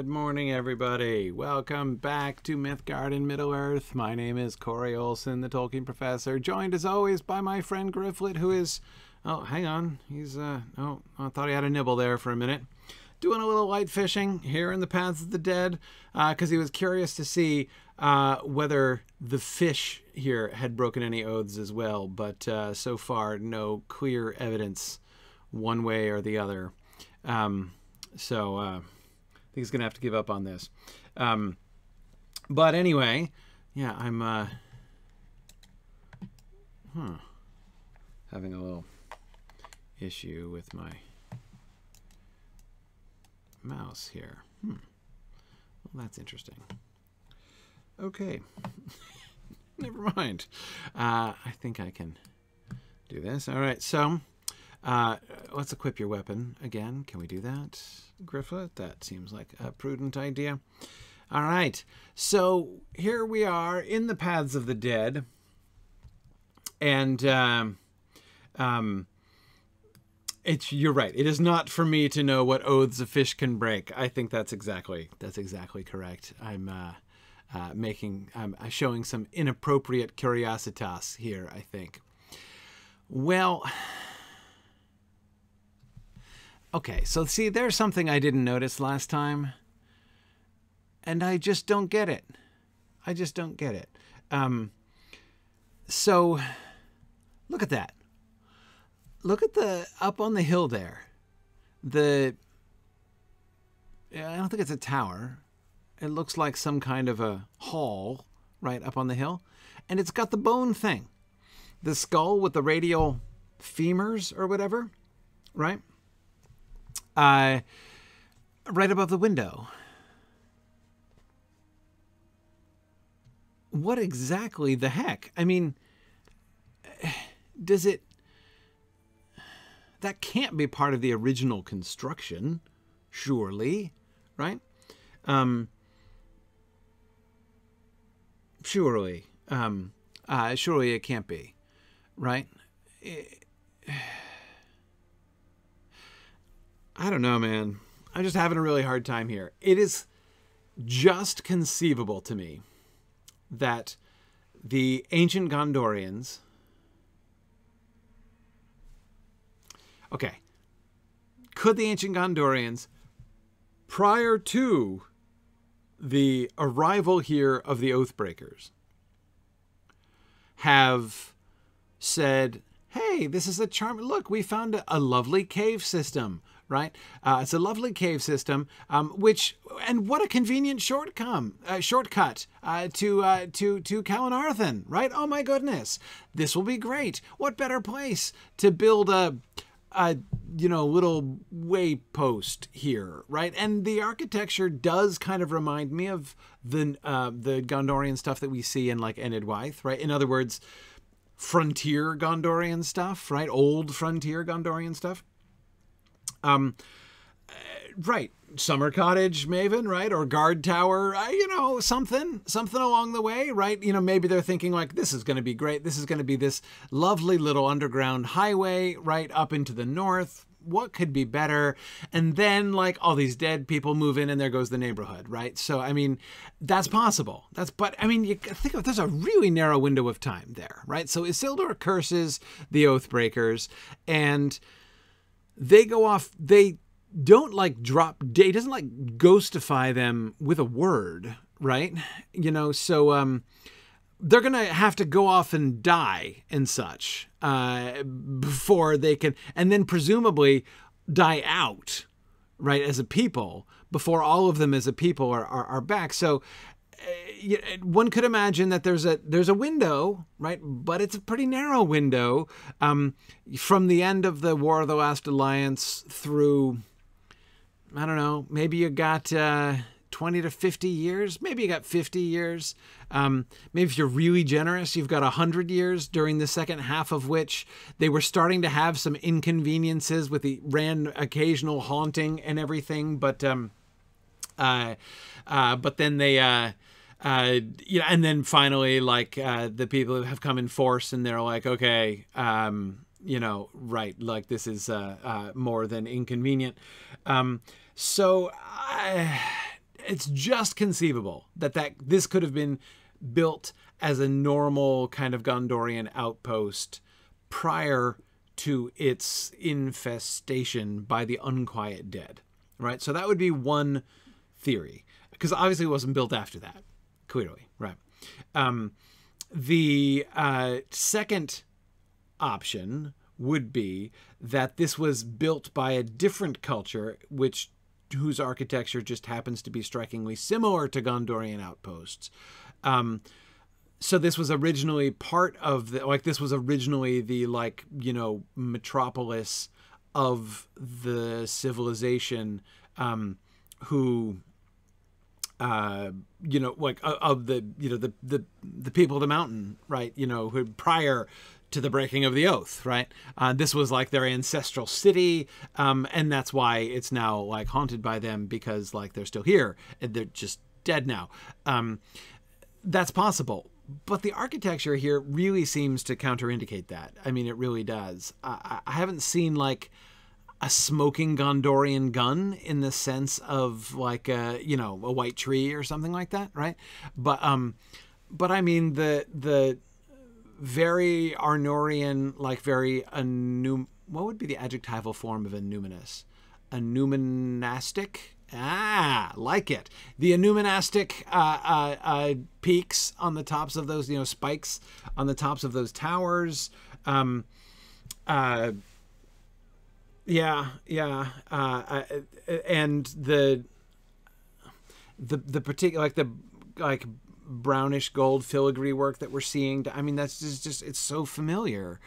Good morning, everybody. Welcome back to Mythgard in Middle-earth. My name is Corey Olson, the Tolkien Professor, joined as always by my friend Gryfflet, who is... Oh, hang on. He's, oh, I thought he had a nibble there for a minute. Doing a little light fishing here in the Paths of the Dead, because he was curious to see whether the fish here had broken any oaths as well, but so far, no clear evidence one way or the other. So I think he's going to have to give up on this. But anyway, yeah, I'm having a little issue with my mouse here. Well, that's interesting. Okay. Never mind. I think I can do this. All right, so let's equip your weapon again. Can we do that, Gryfflet? That seems like a prudent idea. All right, so here we are in the Paths of the Dead, and you're right. It is not for me to know what oaths a fish can break. I think that's exactly correct. I'm showing some inappropriate curiositas here, I think. Well, okay, so see, there's something I didn't notice last time, and I just don't get it. I just don't get it. So, look at that. Look at the, up on the hill there. I don't think it's a tower. It looks like some kind of a hall right up on the hill. And it's got the bone thing. The skull with the radial femurs or whatever, right? Right above the window. What exactly the heck? I mean, does it... That can't be part of the original construction, surely, right? Surely. Surely it can't be, right? I don't know, man. I'm just having a really hard time here. It is just conceivable to me that the ancient Gondorians... Okay. Could the ancient Gondorians, prior to the arrival here of the Oathbreakers, have said, hey, this is a charming... Look, we found a lovely cave system, right? It's a lovely cave system, and what a convenient shortcut to Calenarthon, right? Oh my goodness, this will be great. What better place to build a little waypost here, right? And the architecture does kind of remind me of the Gondorian stuff that we see in like Enidwaith, right? In other words, frontier Gondorian stuff, right? Old frontier Gondorian stuff. Right. Summer cottage, Maven, right? Or guard tower, something along the way, right? Maybe they're thinking like, this is going to be great. This is going to be this lovely little underground highway right up into the north. What could be better? And then like all these dead people move in and there goes the neighborhood, right? So, I mean, that's possible. But I mean, you think of, there's a really narrow window of time there, right? So Isildur curses the Oathbreakers and they go off, they don't like drop, he doesn't like ghostify them with a word, right? So they're going to have to go off and die and such before they can, and then presumably die out, right, as a people, before all of them as a people are back. So one could imagine that there's a window, right? But it's a pretty narrow window from the end of the War of the Last Alliance through, I don't know, maybe you got 20 to 50 years. Maybe you got 50 years. Maybe if you're really generous, you've got 100 years, during the second half of which they were starting to have some inconveniences with the occasional haunting and everything. But then they... and then finally, like, the people have come in force and they're like, okay, right, like this is more than inconvenient. So it's just conceivable that this could have been built as a normal kind of Gondorian outpost prior to its infestation by the unquiet dead, right? So that would be one theory, because obviously it wasn't built after that, clearly, right? The second option would be that this was built by a different culture, whose architecture just happens to be strikingly similar to Gondorian outposts. So this was originally part of this was originally the metropolis of the civilization, who of the people of the mountain, right? Who prior to the breaking of the oath, right? This was like their ancestral city, and that's why it's now like haunted by them, because like they're still here and they're just dead now. That's possible. But the architecture here really seems to counterindicate that. I mean, it really does. I haven't seen like a smoking Gondorian gun in the sense of like a white tree or something like that, right? But I mean the very Arnorian, like very what would be the adjectival form of enuminous? Enumenastic? Like it. The enumenastic peaks on the tops of those, spikes on the tops of those towers. And the particular, like brownish gold filigree work that we're seeing. I mean, that's just it's so familiar.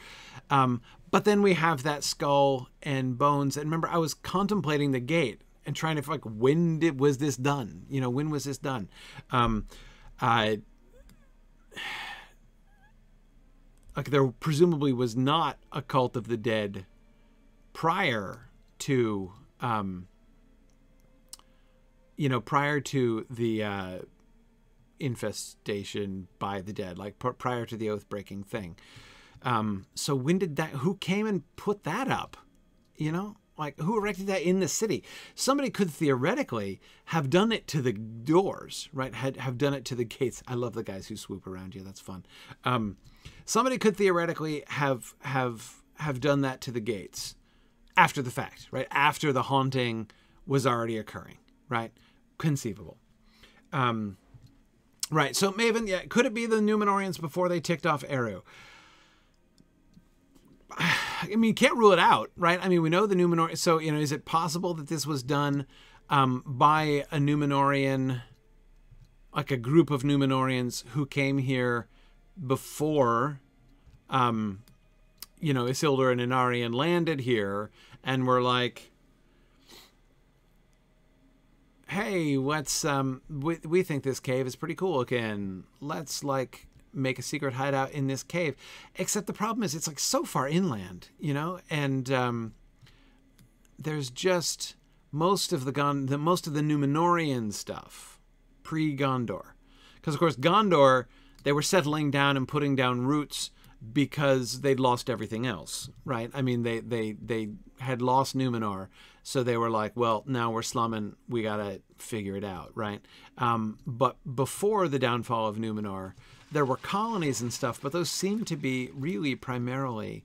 But then we have that skull and bones. And remember, I was contemplating the gate and trying to when was this done? When was this done? There presumably was not a cult of the dead prior to the infestation by the dead, like prior to the oath breaking thing. So when did who came and put that up? Like, who erected that in the city? Somebody could theoretically have done it to the doors, right? Have done it to the gates. I love the guys who swoop around you. That's fun. Somebody could theoretically have done that to the gates after the fact, right? After the haunting was already occurring, right? Conceivable. Right. So Maven, yeah, could it be the Númenóreans before they ticked off Eru? I mean, you can't rule it out, right? I mean, we know the Númenóreans. So, is it possible that this was done by a Númenórean, like a group of Númenóreans who came here before, Isildur and Inarian landed here and were like, hey, let's, we think this cave is pretty cool looking. Let's, like, make a secret hideout in this cave. Except the problem is it's like so far inland, and there's just most of the Númenórean stuff pre-Gondor, because of course Gondor, they were settling down and putting down roots because they'd lost everything else, right? I mean, they had lost Númenor, so they were like, well, now we're slumming, we gotta figure it out, right? But before the downfall of Númenor, there were colonies and stuff, but those seem to be really primarily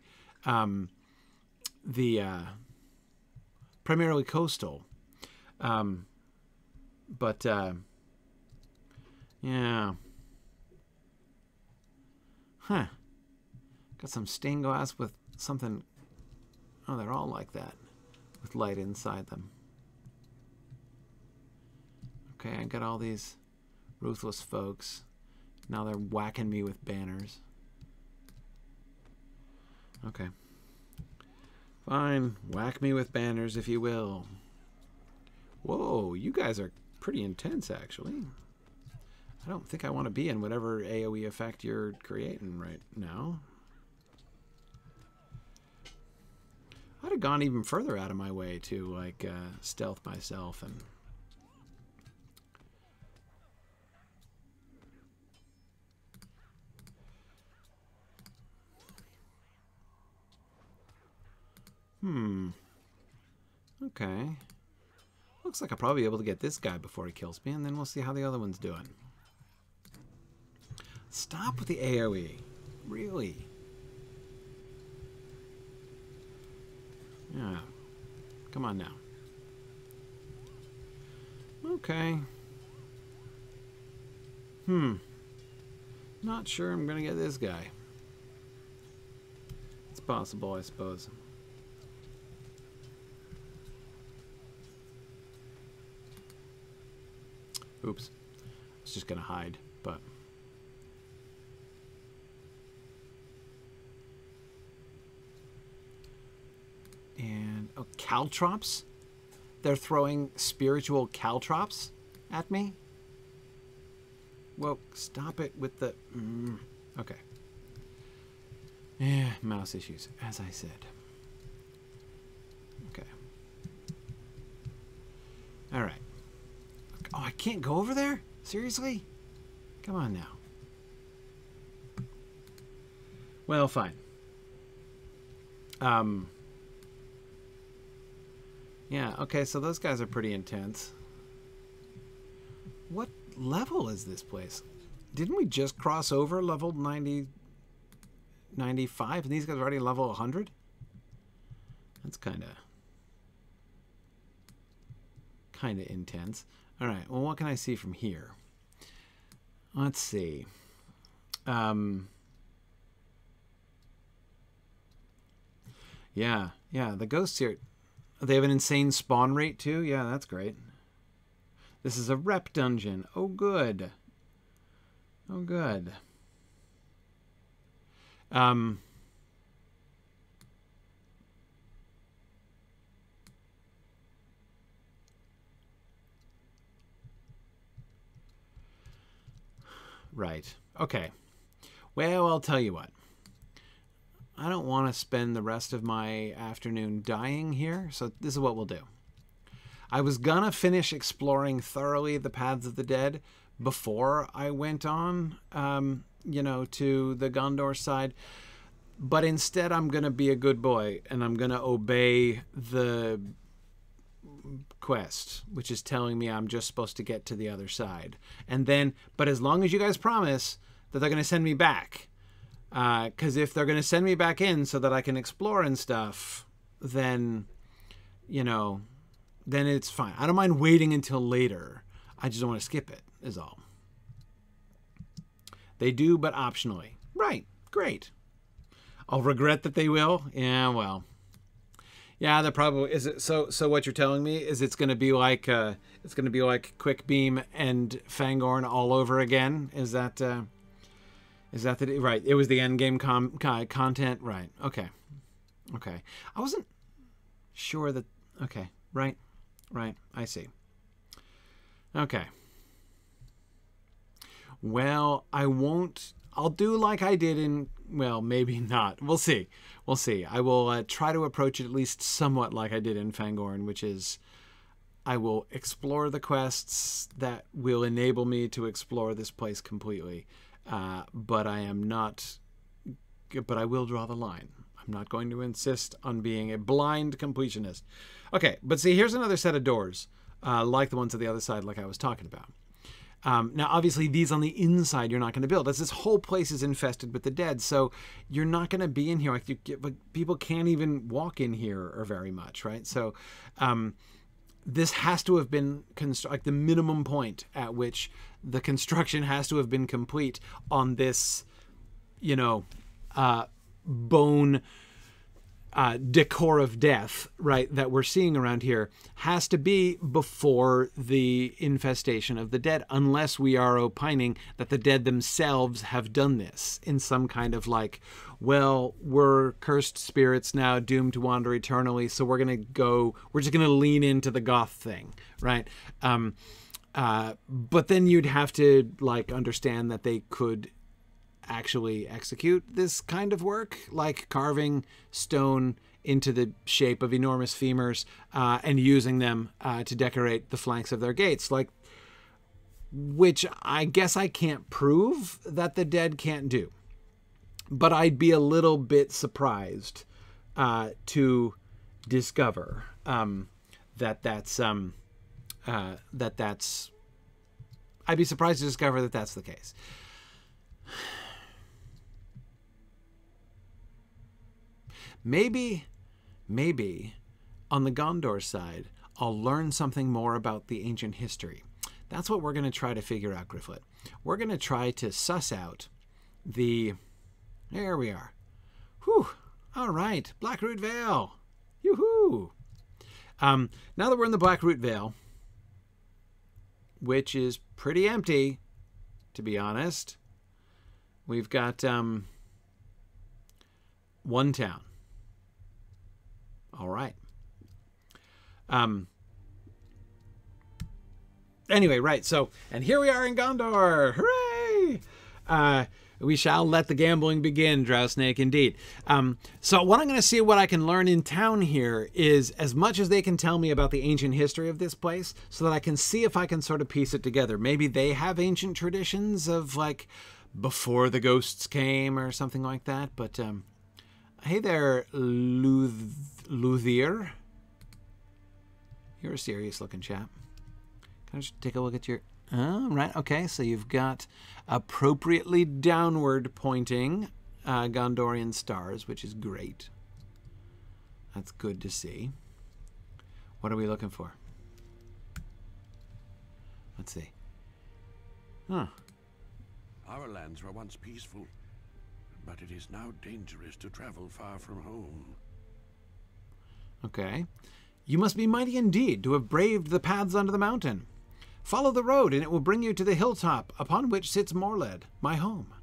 primarily coastal. Yeah. Huh. Got some stained glass with something. Oh, they're all like that, with light inside them. Okay, I got all these ruthless folks. Now they're whacking me with banners. Okay. Fine. Whack me with banners if you will. Whoa, you guys are pretty intense, actually. I don't think I want to be in whatever AoE effect you're creating right now. I'd have gone even further out of my way to, like, stealth myself and... Okay. Looks like I'll probably be able to get this guy before he kills me, and then we'll see how the other one's doing. Stop with the AoE. Really? Yeah. Come on now. Okay. Not sure I'm gonna get this guy. It's possible, I suppose. Oops. I was just gonna hide, but... And... oh, caltrops? They're throwing spiritual caltrops at me? Well, stop it with the... okay. Yeah, mouse issues, as I said. Okay. Alright. Oh, I can't go over there? Seriously? Come on now. Well, fine. Yeah, okay, so those guys are pretty intense. What level is this place? Didn't we just cross over level 95 and these guys are already level 100? That's kind of intense. All right, well, what can I see from here? Let's see. Yeah, the ghosts here, they have an insane spawn rate too. Yeah, that's great. This is a rep dungeon. Oh, good. Oh, good. Right. Okay. Well, I'll tell you what. I don't want to spend the rest of my afternoon dying here, so this is what we'll do. I was gonna finish exploring thoroughly the Paths of the Dead before I went on, you know, to the Gondor side, but instead I'm gonna be a good boy and I'm gonna obey the quest, which is telling me I'm just supposed to get to the other side. And then, but as long as you guys promise that they're gonna send me back, because if they're gonna send me back in so that I can explore and stuff, then, you know, then it's fine. I don't mind waiting until later. I just don't want to skip it, is all. They do, but optionally. Right. Great. I'll regret that they will. Yeah, well. Yeah, they're probably... Is it so what you're telling me is it's going to be like Quick Beam and Fangorn all over again? Is that the right? It was the end game content, right? Okay. Okay. I wasn't sure that. Okay. Right. Right. I see. Okay. Well, I won't... I'll do like I did in... Well, maybe not. We'll see. We'll see. I will try to approach it at least somewhat like I did in Fangorn, which is I will explore the quests that will enable me to explore this place completely. But I am not... But I will draw the line. I'm not going to insist on being a blind completionist. Okay, but see, here's another set of doors, like the ones on the other side, like I was talking about. Now, obviously, these on the inside you're not going to build. As this whole place is infested with the dead, so you're not going to be in here. Like people can't even walk in here or very much, right? So this has to have been like the minimum point at which the construction has to have been complete on this, you know, bone decor of death, right, that we're seeing around here has to be before the infestation of the dead, unless we are opining that the dead themselves have done this in some kind of like, well, we're cursed spirits now doomed to wander eternally, so we're just gonna lean into the goth thing, right? But then you'd have to like understand that they could actually execute this kind of work, like carving stone into the shape of enormous femurs and using them to decorate the flanks of their gates, like, which I guess I can't prove that the dead can't do, but I'd be a little bit surprised to discover that that's that's. I'd be surprised to discover that that's the case. Maybe on the Gondor side, I'll learn something more about the ancient history. That's what we're going to try to figure out, Gryfflet. We're going to try to suss out the... There we are. Whew. All right. Blackroot Vale. Yoo-hoo. Now that we're in the Blackroot Vale, which is pretty empty, to be honest, we've got one town. All right. Anyway, right. So, and here we are in Gondor. Hooray! We shall let the gambling begin, Drow Snake, indeed. So what I'm going to see what I can learn in town here is as much as they can tell me about the ancient history of this place so that I can see if I can sort of piece it together. Maybe they have ancient traditions of like before the ghosts came or something like that. But hey there, Luthier. You're a serious looking chap. Can I just take a look at your... Oh, right, okay, so you've got appropriately downward pointing Gondorian stars, which is great. That's good to see. What are we looking for? Let's see. Huh. Our lands were once peaceful, but it is now dangerous to travel far from home. Okay. You must be mighty indeed to have braved the paths under the mountain. Follow the road, and it will bring you to the hilltop upon which sits Morlad, my home.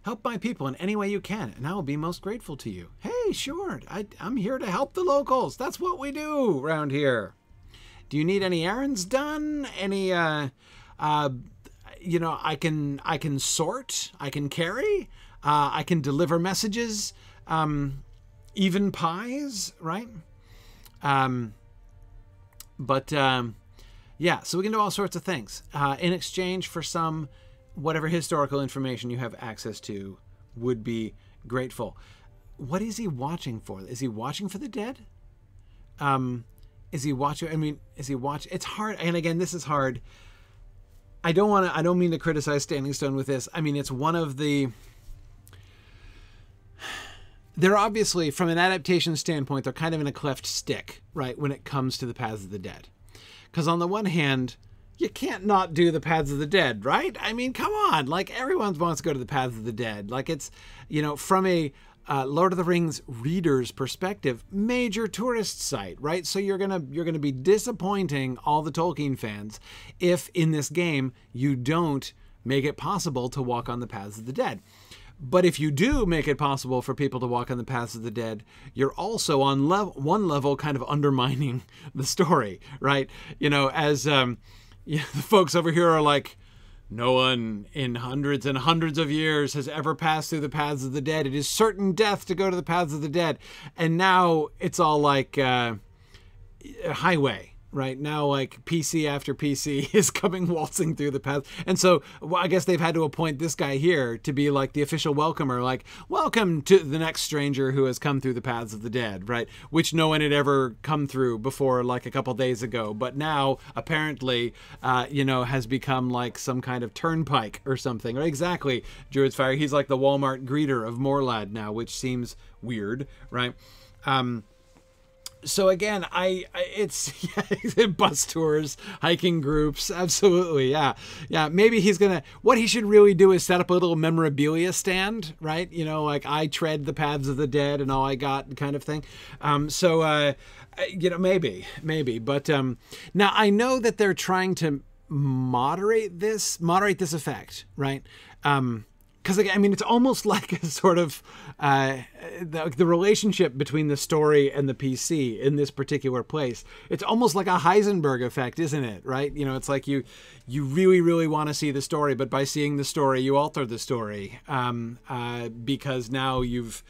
Help my people in any way you can, and I will be most grateful to you. Hey, sure, I'm here to help the locals. That's what we do around here. Do you need any errands done? Any, you know, I can sort, I can carry, I can deliver messages, even pies, right? Yeah, so we can do all sorts of things in exchange for some whatever historical information you have access to would be grateful. What is he watching for? Is he watching for the dead? Is he watching? I mean, is he watching? It's hard. And again, this is hard. I don't mean to criticize Standing Stone with this. I mean, it's one of the... They're obviously, from an adaptation standpoint, they're kind of in a cleft stick, right, when it comes to the Paths of the Dead. Because on the one hand, you can't not do the Paths of the Dead, right? I mean, come on. Like, everyone wants to go to the Paths of the Dead. Like, it's, you know, from a Lord of the Rings reader's perspective, major tourist site, right? So you're gonna be disappointing all the Tolkien fans if in this game you don't make it possible to walk on the Paths of the Dead. But if you do make it possible for people to walk on the paths of the dead, you're also on one level kind of undermining the story, right? You know, as the folks over here are like, no one in hundreds and hundreds of years has ever passed through the paths of the dead. It is certain death to go to the paths of the dead. And now it's all like highway. Right now, like PC after PC is coming waltzing through the path. And so well, I guess they've had to appoint this guy here to be like the official welcomer, like, welcome to the next stranger who has come through the paths of the dead, right? Which no one had ever come through before, like a couple days ago. But now, apparently, you know, has become like some kind of turnpike or something. Right? Exactly, Druid's Fire. He's like the Walmart greeter of Morlad now, which seems weird, right? So again, it's bus tours, hiking groups, absolutely, yeah. Maybe he's gonna. What he should really do is set up a little memorabilia stand, right? You know, like I tread the paths of the dead and all I got, kind of thing. You know, maybe. But now I know that they're trying to moderate this effect, right? Because, I mean, it's almost like a sort of the relationship between the story and the PC in this particular place. It's almost like a Heisenberg effect, isn't it? Right? You know, it's like you really, really want to see the story, but by seeing the story, you alter the story because now you've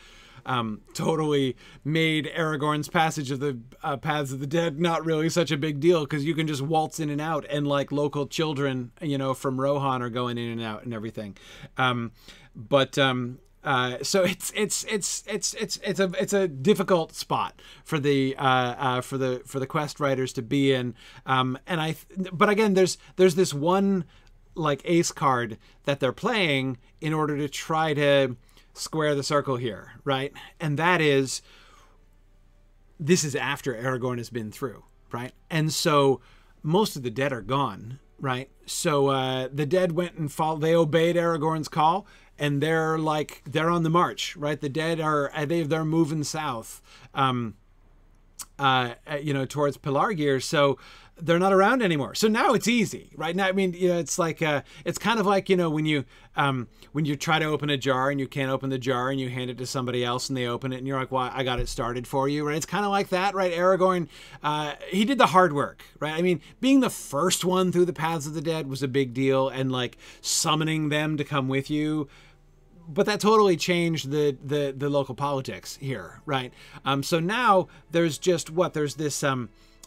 totally made Aragorn's passage of the Paths of the Dead not really such a big deal because you can just waltz in and out and like local children, you know, from Rohan are going in and out and everything. So it's a difficult spot for the quest writers to be in. But again, there's this one like ace card that they're playing in order to try to square the circle here, right? And that is, this is after Aragorn has been through, right? And so most of the dead are gone, right? So the dead went and they obeyed Aragorn's call, and they're on the march, right? The dead they're moving south, towards Pelargir. So they're not around anymore. So now it's easy, right? Now, I mean, it's like, it's kind of like, when you try to open a jar and you can't open the jar and you hand it to somebody else and they open it and you're like, well, I got it started for you, right? It's kind of like that, right? Aragorn, he did the hard work, right? I mean, being the first one through the Paths of the Dead was a big deal, and like summoning them to come with you. But that totally changed the local politics here, right? So now there's just there's this,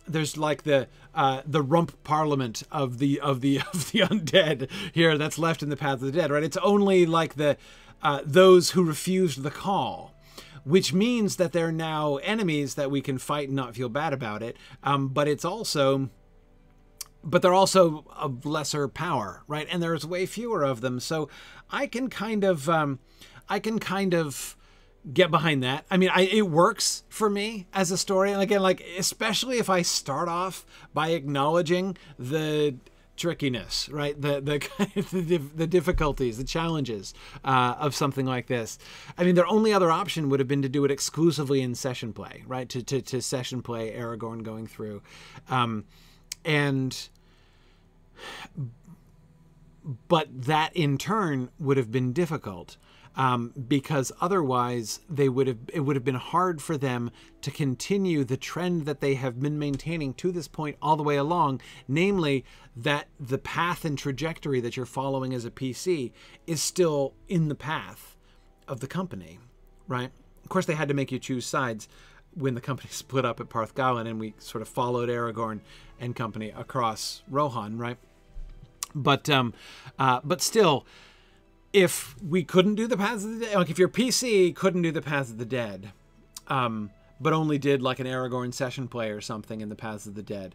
there's like the rump parliament of the undead here that's left in the Path of the Dead, right? It's only like those who refused the call, which means that they're now enemies that we can fight and not feel bad about it. But they're also of lesser power, right? And there's way fewer of them. So I can kind of get behind that. I mean, it works for me as a story. And again, like, especially if I start off by acknowledging the trickiness, right? The difficulties, the challenges of something like this. I mean, their only other option would have been to do it exclusively in session play, right? To session play Aragorn going through. But that in turn would have been difficult. Because otherwise it would have been hard for them to continue the trend that they have been maintaining to this point all the way along, namely that the path and trajectory that you're following as a PC is still in the path of the company, right? Of course, they had to make you choose sides when the company split up at Parthgalen, and we sort of followed Aragorn and company across Rohan, right? But still, if we couldn't do the Paths of the Dead, like if your PC couldn't do the Paths of the Dead, but only did like an Aragorn session play or something in the Paths of the Dead,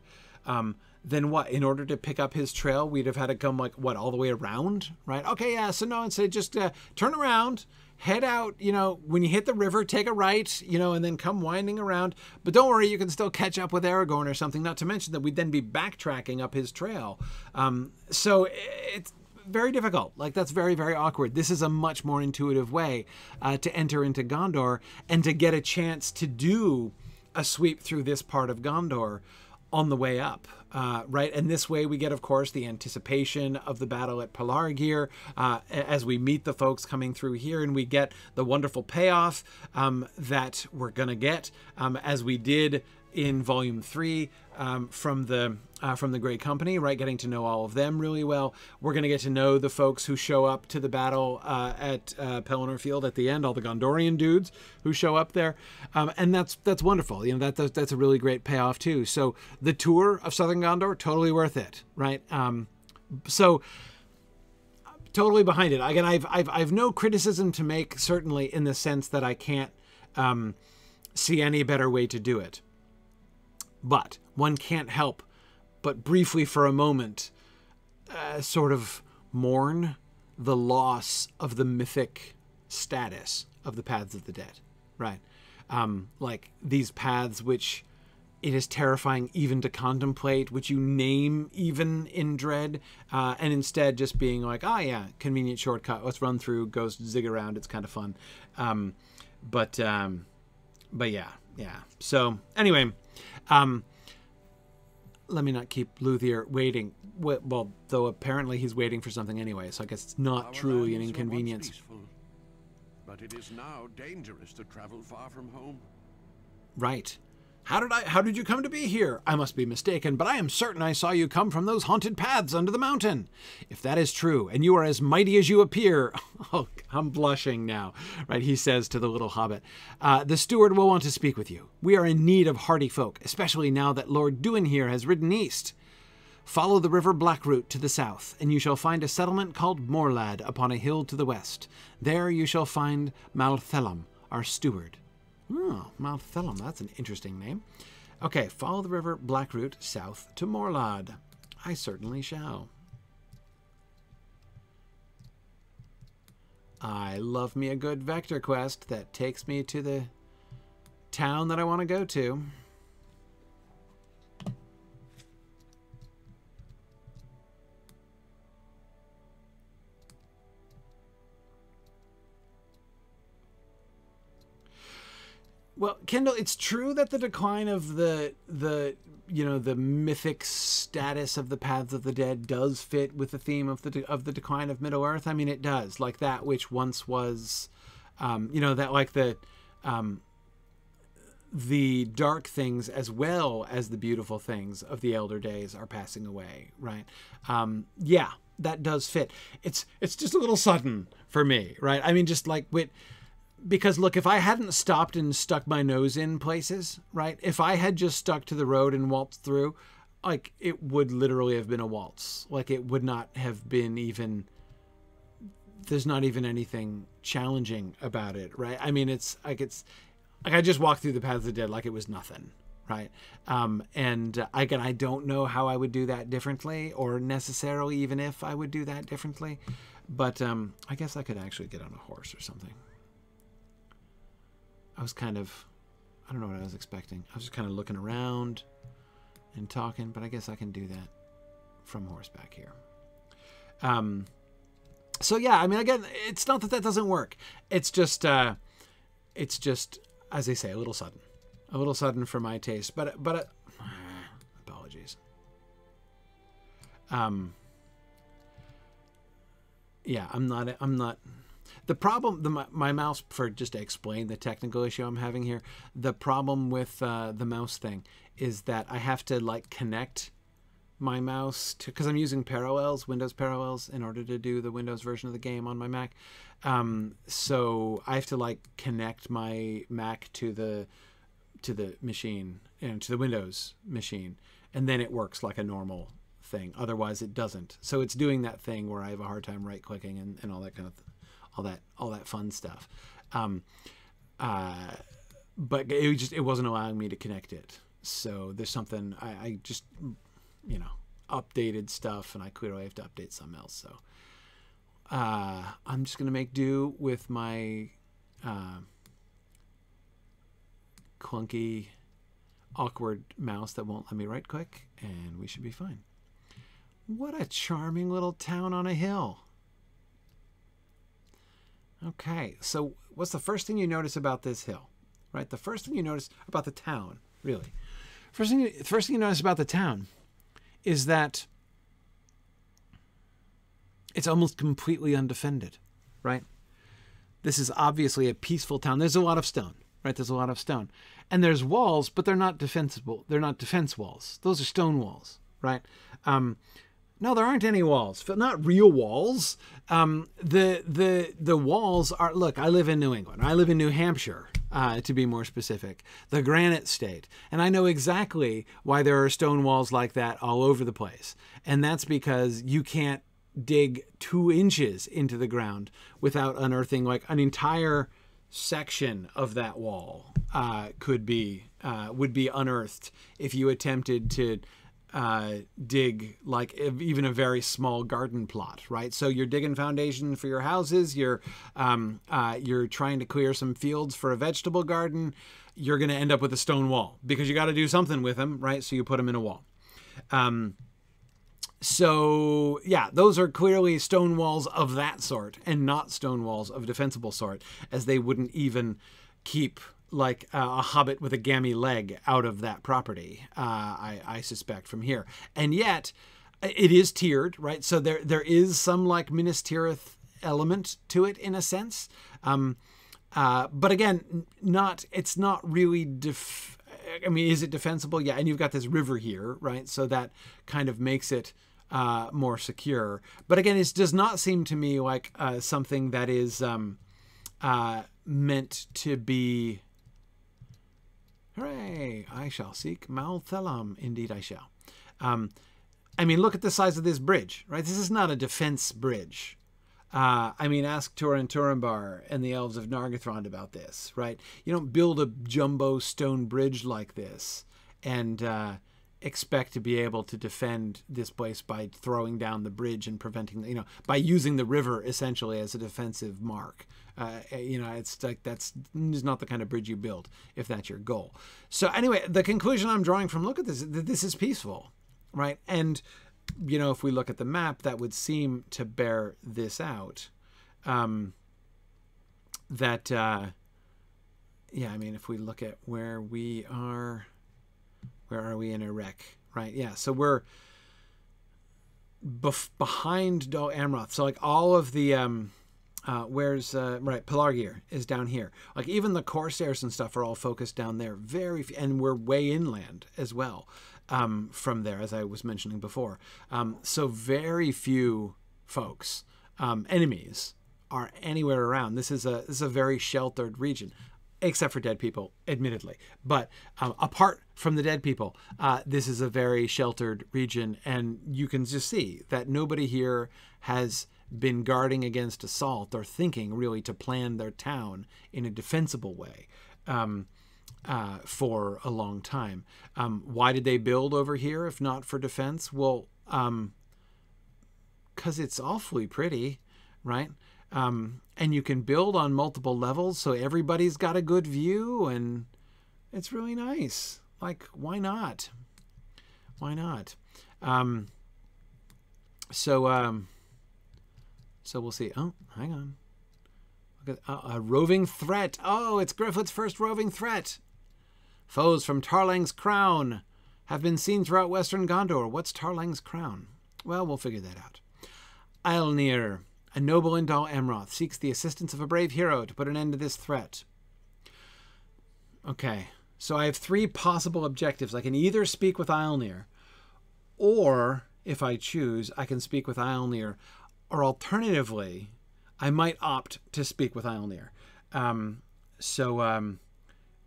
then what? In order to pick up his trail, we'd have had to come like, what, all the way around, right? Okay, yeah, so no, instead just turn around, head out, when you hit the river, take a right, and then come winding around. But don't worry, you can still catch up with Aragorn or something, not to mention that we'd then be backtracking up his trail. So it's very difficult. Like, that's very, very awkward. This is a much more intuitive way to enter into Gondor and to get a chance to do a sweep through this part of Gondor on the way up, right? And this way we get, of course, the anticipation of the battle at Pelargir as we meet the folks coming through here, and we get the wonderful payoff that we're going to get as we did in Volume 3 from the Great Company, right? Getting to know all of them really well. We're going to get to know the folks who show up to the battle at Pelennor Field at the end, all the Gondorian dudes who show up there, and that's wonderful. That's a really great payoff too. So the tour of Southern Gondor, totally worth it, right? So totally behind it. Again, I've no criticism to make, certainly, in the sense that I can't see any better way to do it. But one can't help but briefly for a moment sort of mourn the loss of the mythic status of the Paths of the Dead, right? Like these paths which it is terrifying even to contemplate, which you name even in dread, and instead just being like, oh yeah, convenient shortcut, let's run through, go zig around, it's kind of fun. But yeah. So anyway, let me not keep Luthier waiting. Well, though apparently he's waiting for something anyway, so I guess it's not truly an inconvenience. Peaceful, but it is now dangerous to travel far from home. Right. How did you come to be here? I must be mistaken, but I am certain I saw you come from those haunted paths under the mountain. If that is true, and you are as mighty as you appear, oh, I'm blushing now, right? He says to the little hobbit, the steward will want to speak with you. We are in need of hardy folk, especially now that Lord Duin here has ridden east. Follow the river Blackroot to the south, and you shall find a settlement called Morlad upon a hill to the west. There you shall find Malthelum, our steward. Oh, Malthelum, that's an interesting name. Okay, follow the river Blackroot south to Morlad. I certainly shall. I love me a good vector quest that takes me to the town that I want to go to. Well, Kendall, it's true that the decline of the mythic status of the Paths of the Dead does fit with the theme of the decline of Middle-earth. I mean, it does. Like that which once was, the dark things as well as the beautiful things of the elder days are passing away, right? Yeah, that does fit. It's just a little sudden for me, right? I mean, just like because look, if I hadn't stopped and stuck my nose in places, right? If I had just stuck to the road and waltzed through, like it would literally have been a waltz. Like it would not have been even, there's not even anything challenging about it, right? I mean, it's like I just walked through the Paths of the Dead like it was nothing, right? And again, I don't know how I would do that differently, or necessarily even if I would do that differently, but I guess I could actually get on a horse or something. I was kind of, I don't know what I was expecting. I was just kind of looking around and talking, but I guess I can do that from horseback here. So yeah, I mean, again, it's not that that doesn't work. It's just, as they say, a little sudden for my taste, but apologies. Yeah, I'm not. The problem, my mouse, for just to explain the technical issue I'm having here, the problem with the mouse thing is that I have to like connect my mouse to, because I'm using Parallels, Windows Parallels, in order to do the Windows version of the game on my Mac. So I have to like connect my Mac to the machine, and to the Windows machine, and then it works like a normal thing. Otherwise it doesn't. So it's doing that thing where I have a hard time right clicking and all that kind of all that fun stuff. But it wasn't allowing me to connect it. So there's something, I just, updated stuff, and I clearly have to update something else. So I'm just going to make do with my clunky, awkward mouse that won't let me right click, and we should be fine. What a charming little town on a hill. Okay, so what's the first thing you notice about this hill, right? The first thing you notice about the town, really. First thing you notice about the town is that it's almost completely undefended, right? This is obviously a peaceful town. There's a lot of stone, right? There's a lot of stone. And there's walls, but they're not defensible. They're not defense walls. Those are stone walls, right? No, there aren't any walls. Not real walls. The walls are, look, I live in New England. I live in New Hampshire, to be more specific, the Granite State. And I know exactly why there are stone walls like that all over the place. And that's because you can't dig 2 inches into the ground without unearthing like an entire section of that wall would be unearthed if you attempted to dig like even a very small garden plot, right? So you're digging foundation for your houses, you're trying to clear some fields for a vegetable garden, you're going to end up with a stone wall because you got to do something with them, right? So you put them in a wall. So yeah, those are clearly stone walls of that sort and not stone walls of defensible sort, as they wouldn't even keep like a hobbit with a gammy leg out of that property, I suspect, from here. And yet it is tiered, right? So there is some like Minas Tirith element to it in a sense. But again, it's not really I mean, is it defensible? Yeah. And you've got this river here, right? So that kind of makes it more secure. But again, it does not seem to me like something that is meant to be. Hooray! I shall seek Malthelum. Indeed, I shall. I mean, look at the size of this bridge, right? This is not a defense bridge. I mean, ask Turin Turambar and the elves of Nargothrond about this, right? You don't build a jumbo stone bridge like this and expect to be able to defend this place by throwing down the bridge and preventing, you know, by using the river essentially as a defensive mark. You know, it's like that's not the kind of bridge you build if that's your goal. So anyway, the conclusion I'm drawing from look at this, that this is peaceful, right? And you know, if we look at the map, that would seem to bear this out. Yeah, I mean, if we look at where we are, where are we in Iraq, right? Yeah, so we're behind Dol Amroth. So like all of the, where's, right, Pelargir is down here. Like even the Corsairs and stuff are all focused down there. And we're way inland as well. From there, as I was mentioning before. So very few folks, enemies, are anywhere around. This is a very sheltered region, except for dead people, admittedly. But apart from the dead people, this is a very sheltered region, and you can just see that nobody here has been guarding against assault or thinking really to plan their town in a defensible way. For a long time. Why did they build over here if not for defense? Well, because it's awfully pretty, right? And you can build on multiple levels, so everybody's got a good view, and it's really nice. Like, why not? Why not? So we'll see. Oh, hang on. Look at a roving threat. Oh, it's Gryfflet's first roving threat. Foes from Tarlang's Crown have been seen throughout western Gondor. What's Tarlang's Crown? Well, we'll figure that out. Eilnir, a noble in Dol Amroth, seeks the assistance of a brave hero to put an end to this threat. Okay, so I have 3 possible objectives. I can either speak with Eilnir, or, if I choose, I can speak with Eilnir, or alternatively, I might opt to speak with Eilnir.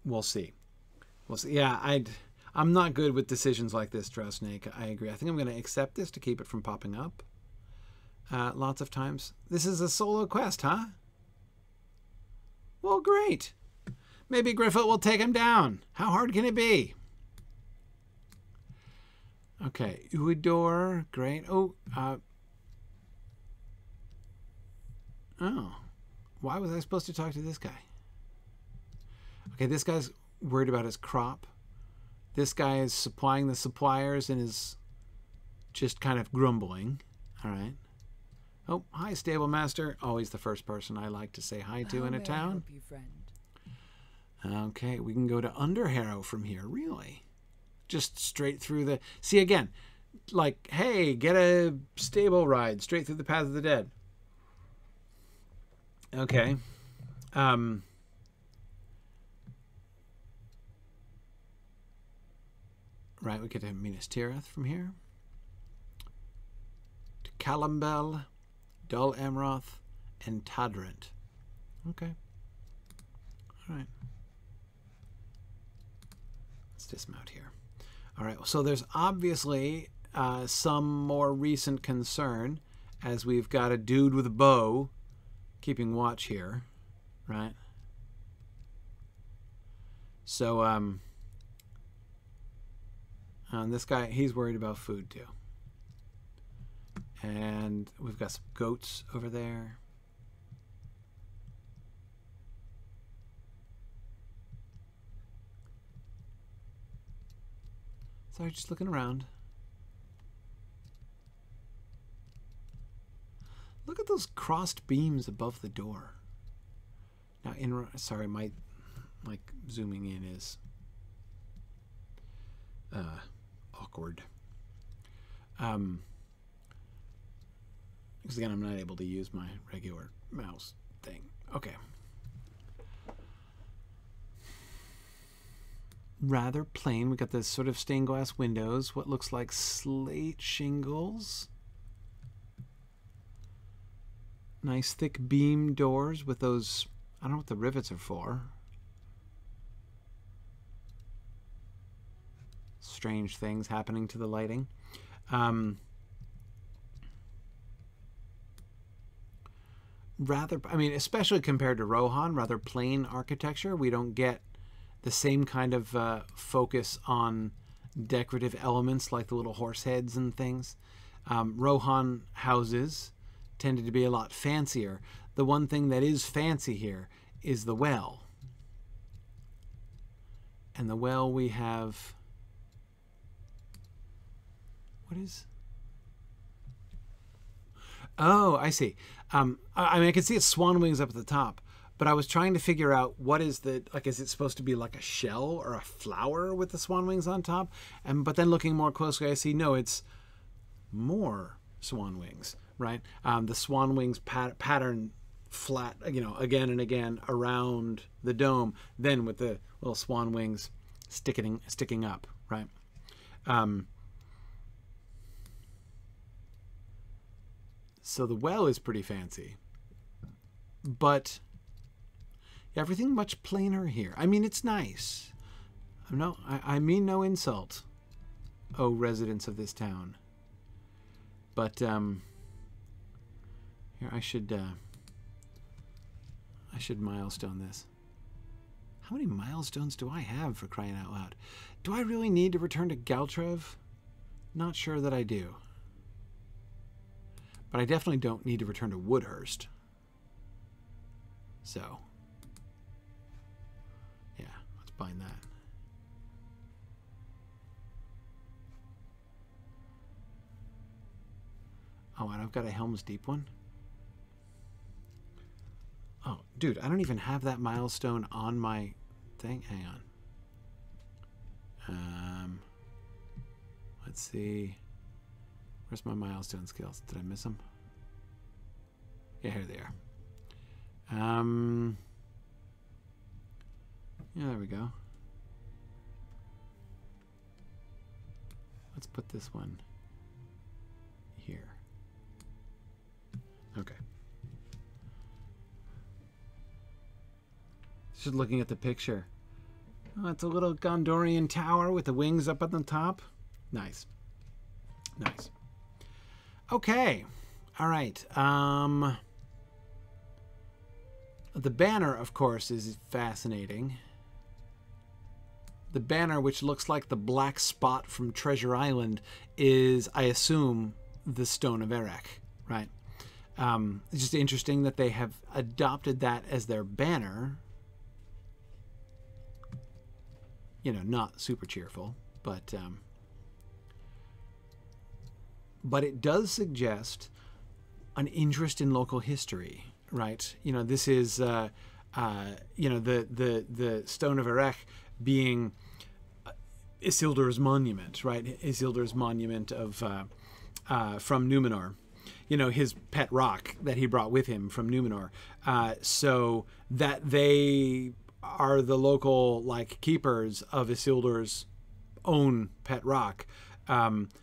We'll see. We'll see. Yeah, I'm not good with decisions like this, Drow Snake. I agree. I think I'm going to accept this to keep it from popping up lots of times. This is a solo quest, huh? Well, great. Maybe Gryfflet will take him down. How hard can it be? Okay, Uidor, great. Oh, why was I supposed to talk to this guy? Okay, this guy's worried about his crop. This guy is supplying the suppliers and is just kind of grumbling. All right. Oh, hi, stable master. Always the first person I like to say hi to in a town. How may I help you, friend? Okay, we can go to Underharrow from here. Really? Just straight through the... See, again, like, hey, get a stable ride straight through the Path of the Dead. Okay. Right, we get to Minas Tirith from here. To Calambel, Dol Amroth, and Tadrent. Okay. All right. Let's dismount here. All right, so there's obviously some more recent concern, as we've got a dude with a bow keeping watch here, right? So, this guy, he's worried about food too. And we've got some goats over there. Sorry, just looking around. Look at those crossed beams above the door. Now, sorry, my zooming in is awkward. Because again, I'm not able to use my regular mouse thing. Okay. Rather plain. We got this sort of stained glass windows, what looks like slate shingles. Nice thick beam doors with those, I don't know what the rivets are for. Strange things happening to the lighting. rather, I mean, especially compared to Rohan, rather plain architecture. We don't get the same kind of focus on decorative elements like the little horse heads and things. Rohan houses tended to be a lot fancier. The one thing that is fancy here is the well. And the well we have... What is... Oh, I see. I mean, I can see it's swan wings up at the top, but I was trying to figure out what is the, like, is it supposed to be like a shell or a flower with the swan wings on top? But then looking more closely, I see, no, it's more swan wings, right? The swan wings pattern flat, you know, again and again around the dome, then with the little swan wings sticking up, right? So the well is pretty fancy, but everything much plainer here. I mean, it's nice. No, I mean no insult, oh residents of this town. But here I should milestone this. How many milestones do I have, for crying out loud? Do I really need to return to Galtrev? Not sure that I do. But I definitely don't need to return to Woodhurst. So, yeah, let's bind that. Oh, and I've got a Helm's Deep one. Oh, dude, I don't even have that milestone on my thing. Hang on. Let's see. Where's my milestone skills? Did I miss them? Yeah, here they are. Yeah, there we go. Let's put this one here. Okay. Just looking at the picture. Oh, it's a little Gondorian tower with the wings up at the top. Nice. Nice. Okay. All right. The banner, of course, is fascinating. The banner, which looks like the black spot from Treasure Island, is, I assume, the Stone of Erech, right? It's just interesting that they have adopted that as their banner. You know, not super cheerful, but it does suggest an interest in local history, right? You know, this is, you know, the Stone of Erech being Isildur's monument, right? Isildur's monument of from Numenor. You know, his pet rock that he brought with him from Numenor. So that they are the local, like, keepers of Isildur's own pet rock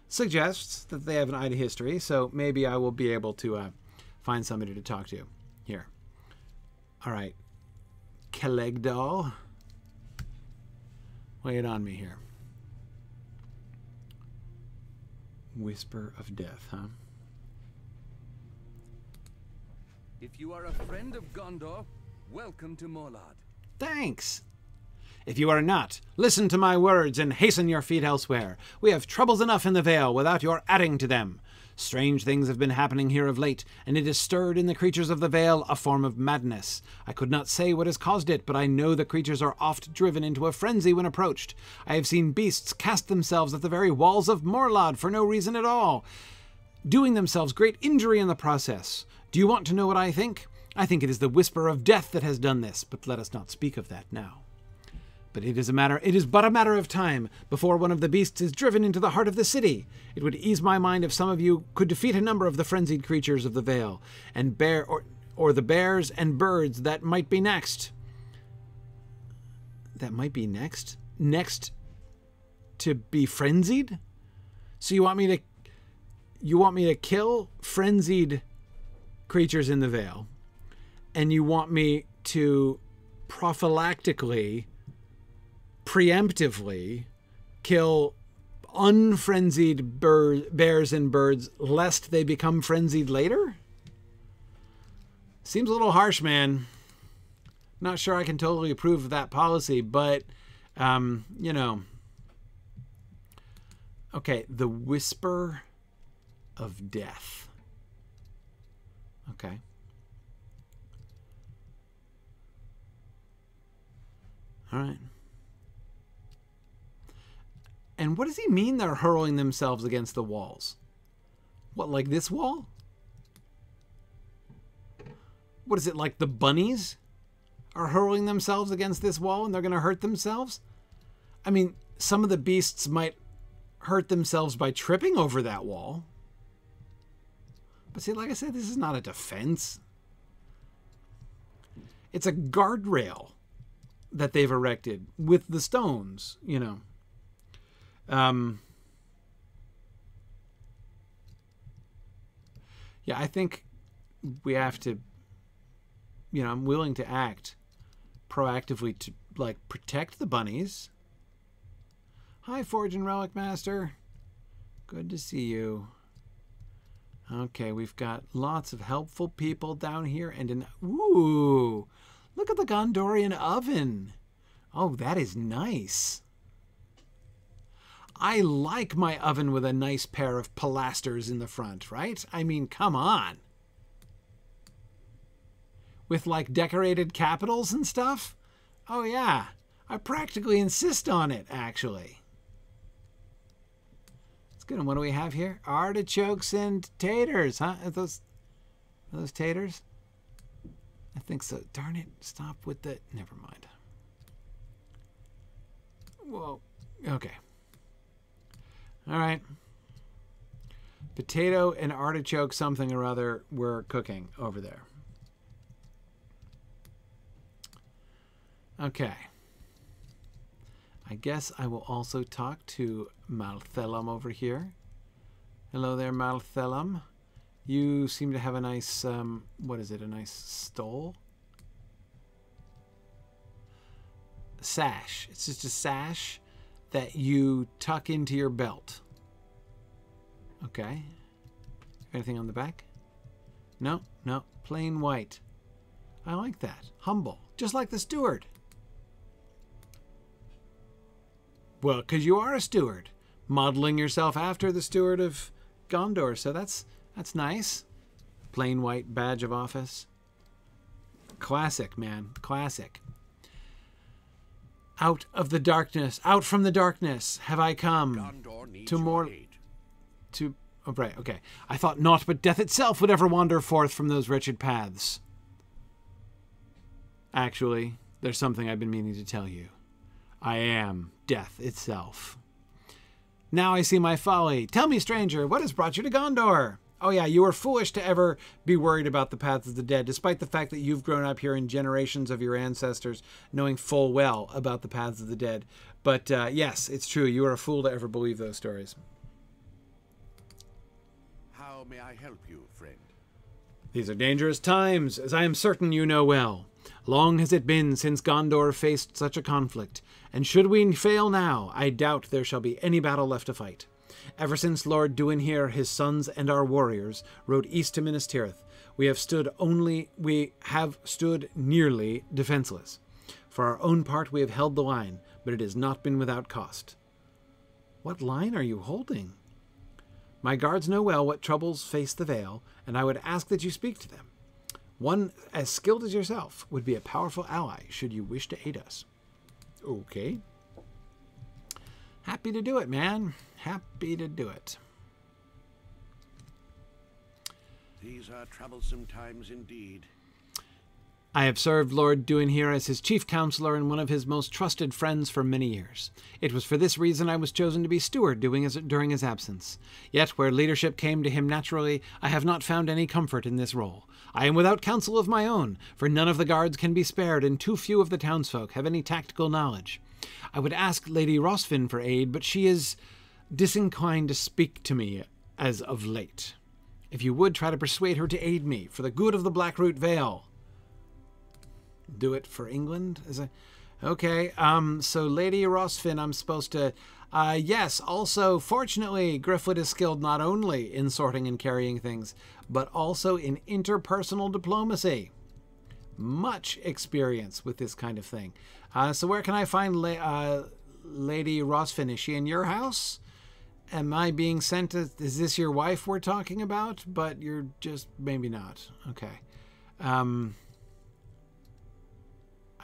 suggests that they have an eye to history. So maybe I will be able to find somebody to talk to here. All right. Kelegdal. Lay it on me here. Whisper of Death, huh? If you are a friend of Gondor, welcome to Morlad. Thanks. If you are not, listen to my words and hasten your feet elsewhere. We have troubles enough in the Vale without your adding to them. Strange things have been happening here of late, and it has stirred in the creatures of the Vale a form of madness. I could not say what has caused it, but I know the creatures are oft driven into a frenzy when approached. I have seen beasts cast themselves at the very walls of Morlad for no reason at all, doing themselves great injury in the process. Do you want to know what I think? I think it is the Whisper of Death that has done this, but let us not speak of that now. But it is but a matter of time before one of the beasts is driven into the heart of the city. It would ease my mind if some of you could defeat a number of the frenzied creatures of the Vale, and or the bears and birds that might be next. That might be next? Next to be frenzied? So you want me to kill frenzied creatures in the Vale, and you want me to prophylactically, preemptively kill unfrenzied bears and birds lest they become frenzied later? Seems a little harsh, man. Not sure I can totally approve of that policy, but, you know. Okay, the whisper of death. Okay. All right. And what does he mean they're hurling themselves against the walls? What, like this wall? What is it, like the bunnies are hurling themselves against this wall and they're going to hurt themselves? I mean, some of the beasts might hurt themselves by tripping over that wall. But see, like I said, this is not a defense. It's a guardrail that they've erected with the stones, you know. Yeah, I think we have to, you know, I'm willing to act proactively to, like, protect the bunnies. Hi, Forge and Relic Master. Good to see you. Okay, we've got lots of helpful people down here and an... Ooh! Look at the Gondorian oven. Oh, that is nice. I like my oven with a nice pair of pilasters in the front, right? I mean, come on. With, like, decorated capitals and stuff? Oh, yeah. I practically insist on it, actually. It's good. And what do we have here? Artichokes and taters, huh? Are those taters? I think so. Darn it. Stop with the... Never mind. Whoa. Okay. All right. Potato and artichoke something or other we're cooking over there. Okay. I guess I will also talk to Malthelum over here. Hello there, Malthelum. You seem to have a nice, what is it, a nice stole? Sash. It's just a sash that you tuck into your belt. Okay. Anything on the back? No, no. Plain white. I like that. Humble. Just like the steward. Well, because you are a steward. Modeling yourself after the steward of Gondor. So that's nice. Plain white badge of office. Classic, man. Classic. Out of the darkness, out from the darkness have I come to more... To... Oh, right, okay. I thought naught but death itself would ever wander forth from those wretched paths. Actually, there's something I've been meaning to tell you. I am death itself. Now I see my folly. Tell me, stranger, what has brought you to Gondor? Oh yeah, you were foolish to ever be worried about the paths of the dead, despite the fact that you've grown up here in generations of your ancestors knowing full well about the paths of the dead. But yes, it's true. You are a fool to ever believe those stories. How may I help you, friend? These are dangerous times, as I am certain you know well. Long has it been since Gondor faced such a conflict, and should we fail now, I doubt there shall be any battle left to fight. Ever since Lord Duinhir, his sons, and our warriors rode east to Minas Tirith, we have stood nearly defenseless. For our own part, we have held the line, but it has not been without cost. What line are you holding? My guards know well what troubles face the Vale, and I would ask that you speak to them. One as skilled as yourself would be a powerful ally should you wish to aid us. Okay. Happy to do it, man. Happy to do it. These are troublesome times indeed. I have served Lord Duinhir as his chief counselor and one of his most trusted friends for many years. It was for this reason I was chosen to be steward during his absence. Yet, where leadership came to him naturally, I have not found any comfort in this role. I am without counsel of my own, for none of the guards can be spared, and too few of the townsfolk have any tactical knowledge. I would ask Lady Rosfin for aid, but she is disinclined to speak to me as of late. If you would try to persuade her to aid me, for the good of the Blackroot Vale. Do it for England? Okay, so Lady Rosfin, I'm supposed to... yes, also, fortunately, Gryfflet is skilled not only in sorting and carrying things, but also in interpersonal diplomacy. Much experience with this kind of thing. So where can I find Lady Rosfin? Is she in your house? Am I being sent to... Is this your wife we're talking about? But you're just... Maybe not. Okay.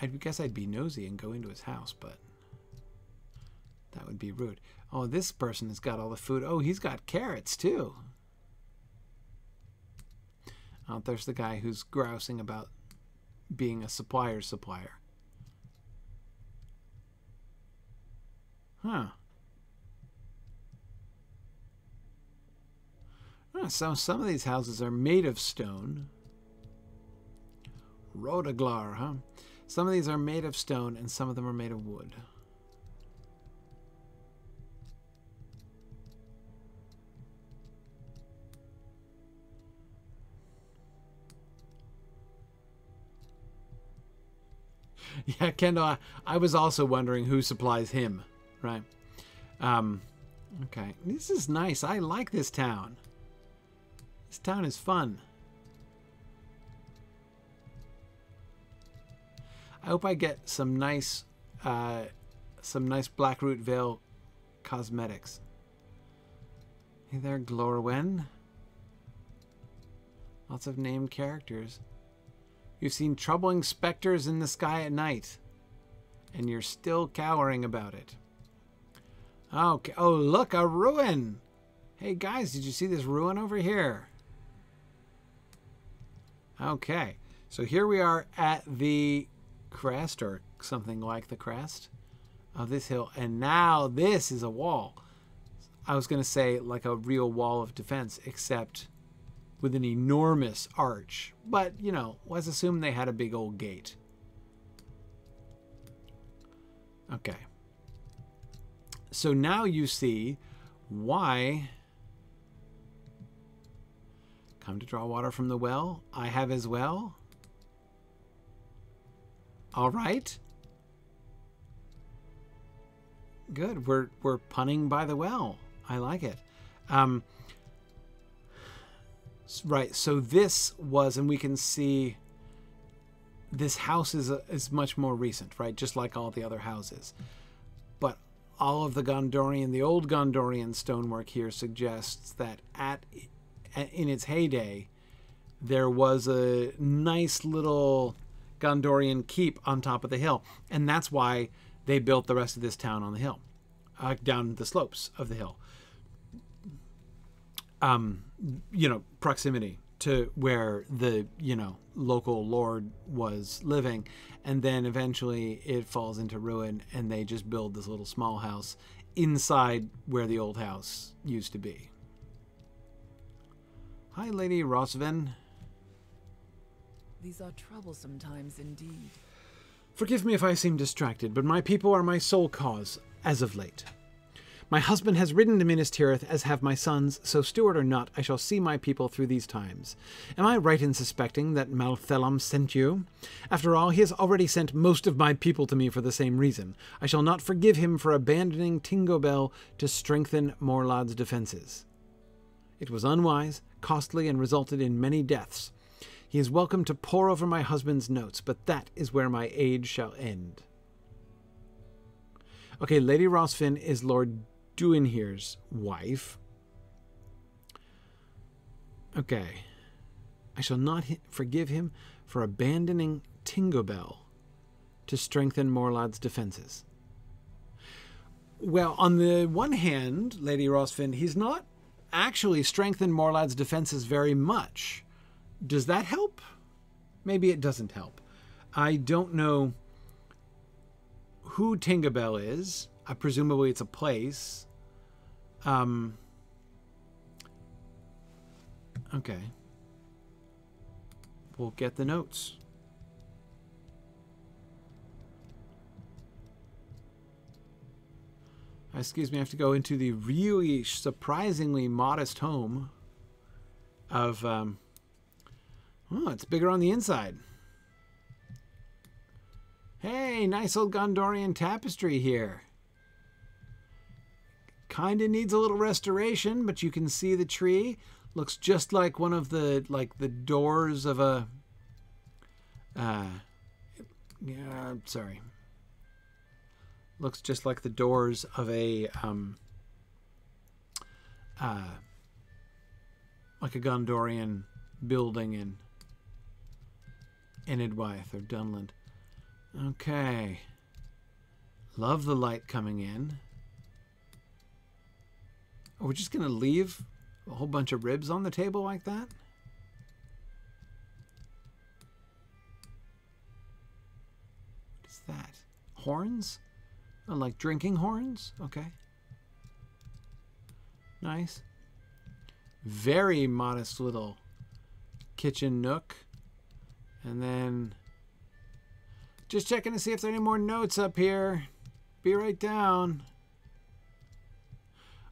I guess I'd be nosy and go into his house, but that would be rude. Oh, this person has got all the food. Oh, he's got carrots, too. Oh, there's the guy who's grousing about being a supplier's supplier. Huh. Oh, so some of these houses are made of stone. Rodaglar, huh? Some of these are made of stone and some of them are made of wood. Yeah, Kendall, I was also wondering who supplies him, right? Okay, this is nice. I like this town. This town is fun. I hope I get some nice Blackroot Vale cosmetics. Hey there, Glorwen. Lots of named characters. You've seen troubling specters in the sky at night, and you're still cowering about it. Okay. Oh, look, a ruin. Hey, guys, did you see this ruin over here? Okay. So here we are at the crest, or something like the crest of this hill, and now this is a wall. I was going to say like a real wall of defense, except with an enormous arch, but you know, let's assume they had a big old gate. Okay, so now you see why. Come to draw water from the well. I have as well. All right. Good. We're punning by the well. I like it. Right. So this was, and we can see this house is much more recent, right? Just like all the other houses. But all of the Gondorian, the old Gondorian stonework here suggests that in its heyday, there was a nice little Gondorian keep on top of the hill, and that's why they built the rest of this town on the hill, down the slopes of the hill. You know, proximity to where the, you know, local lord was living, and then eventually it falls into ruin, and they just build this little small house inside where the old house used to be. Hi, Lady Rosfin. These are troublesome times indeed. Forgive me if I seem distracted, but my people are my sole cause, as of late. My husband has ridden to Minas Tirith, as have my sons, so steward or not, I shall see my people through these times. Am I right in suspecting that Malthalam sent you? After all, he has already sent most of my people to me for the same reason. I shall not forgive him for abandoning Tingobel to strengthen Morlad's defenses. It was unwise, costly, and resulted in many deaths. He is welcome to pore over my husband's notes, but that is where my aid shall end. Okay, Lady Rosfin is Lord Duinhere's wife. Okay. I shall not forgive him for abandoning Tingobel to strengthen Morlad's defenses. Well, on the one hand, Lady Rosfin, he's not actually strengthened Morlad's defenses very much. Does that help? Maybe it doesn't help. I don't know who Tingobel is. Presumably it's a place. Okay. We'll get the notes. Excuse me, I have to go into the really surprisingly modest home of... oh, it's bigger on the inside. Hey, nice old Gondorian tapestry here. Kinda needs a little restoration, but you can see the tree. Looks just like one of the doors of a sorry. Looks just like the doors of a like a Gondorian building in Idwyth or Dunland. Okay. Love the light coming in. Are we just going to leave a whole bunch of ribs on the table like that? What is that? Horns? Oh, like drinking horns? Okay. Nice. Very modest little kitchen nook. And then just checking to see if there are any more notes up here. Be right down.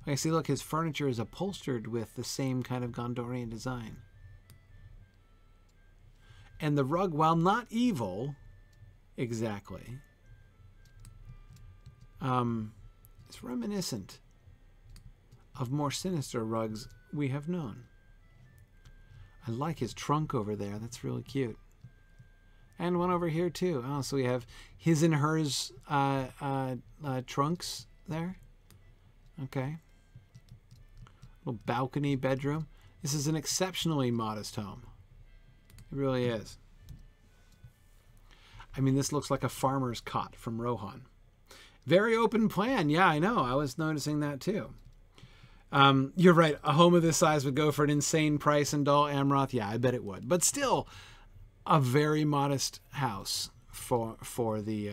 Okay, see, look, his furniture is upholstered with the same kind of Gondorian design. And the rug, while not evil, exactly, it's reminiscent of more sinister rugs we have known. I like his trunk over there. That's really cute. And one over here, too. Oh, so we have his and hers trunks there. Okay. Little balcony bedroom. This is an exceptionally modest home. It really is. I mean, this looks like a farmer's cot from Rohan. Very open plan. Yeah, I know. I was noticing that, too. You're right. A home of this size would go for an insane price in Dol Amroth. Yeah, I bet it would. But still, a very modest house for the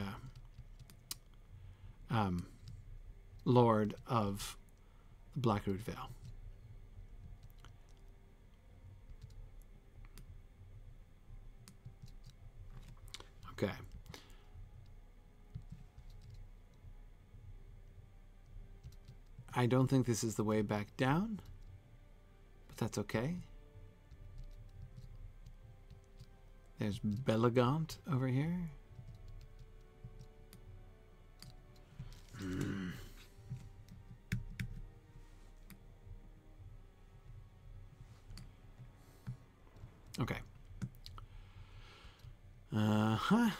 Lord of Blackroot Vale. Okay. I don't think this is the way back down, but that's okay. There's Belagant over here. Okay. Uh-huh.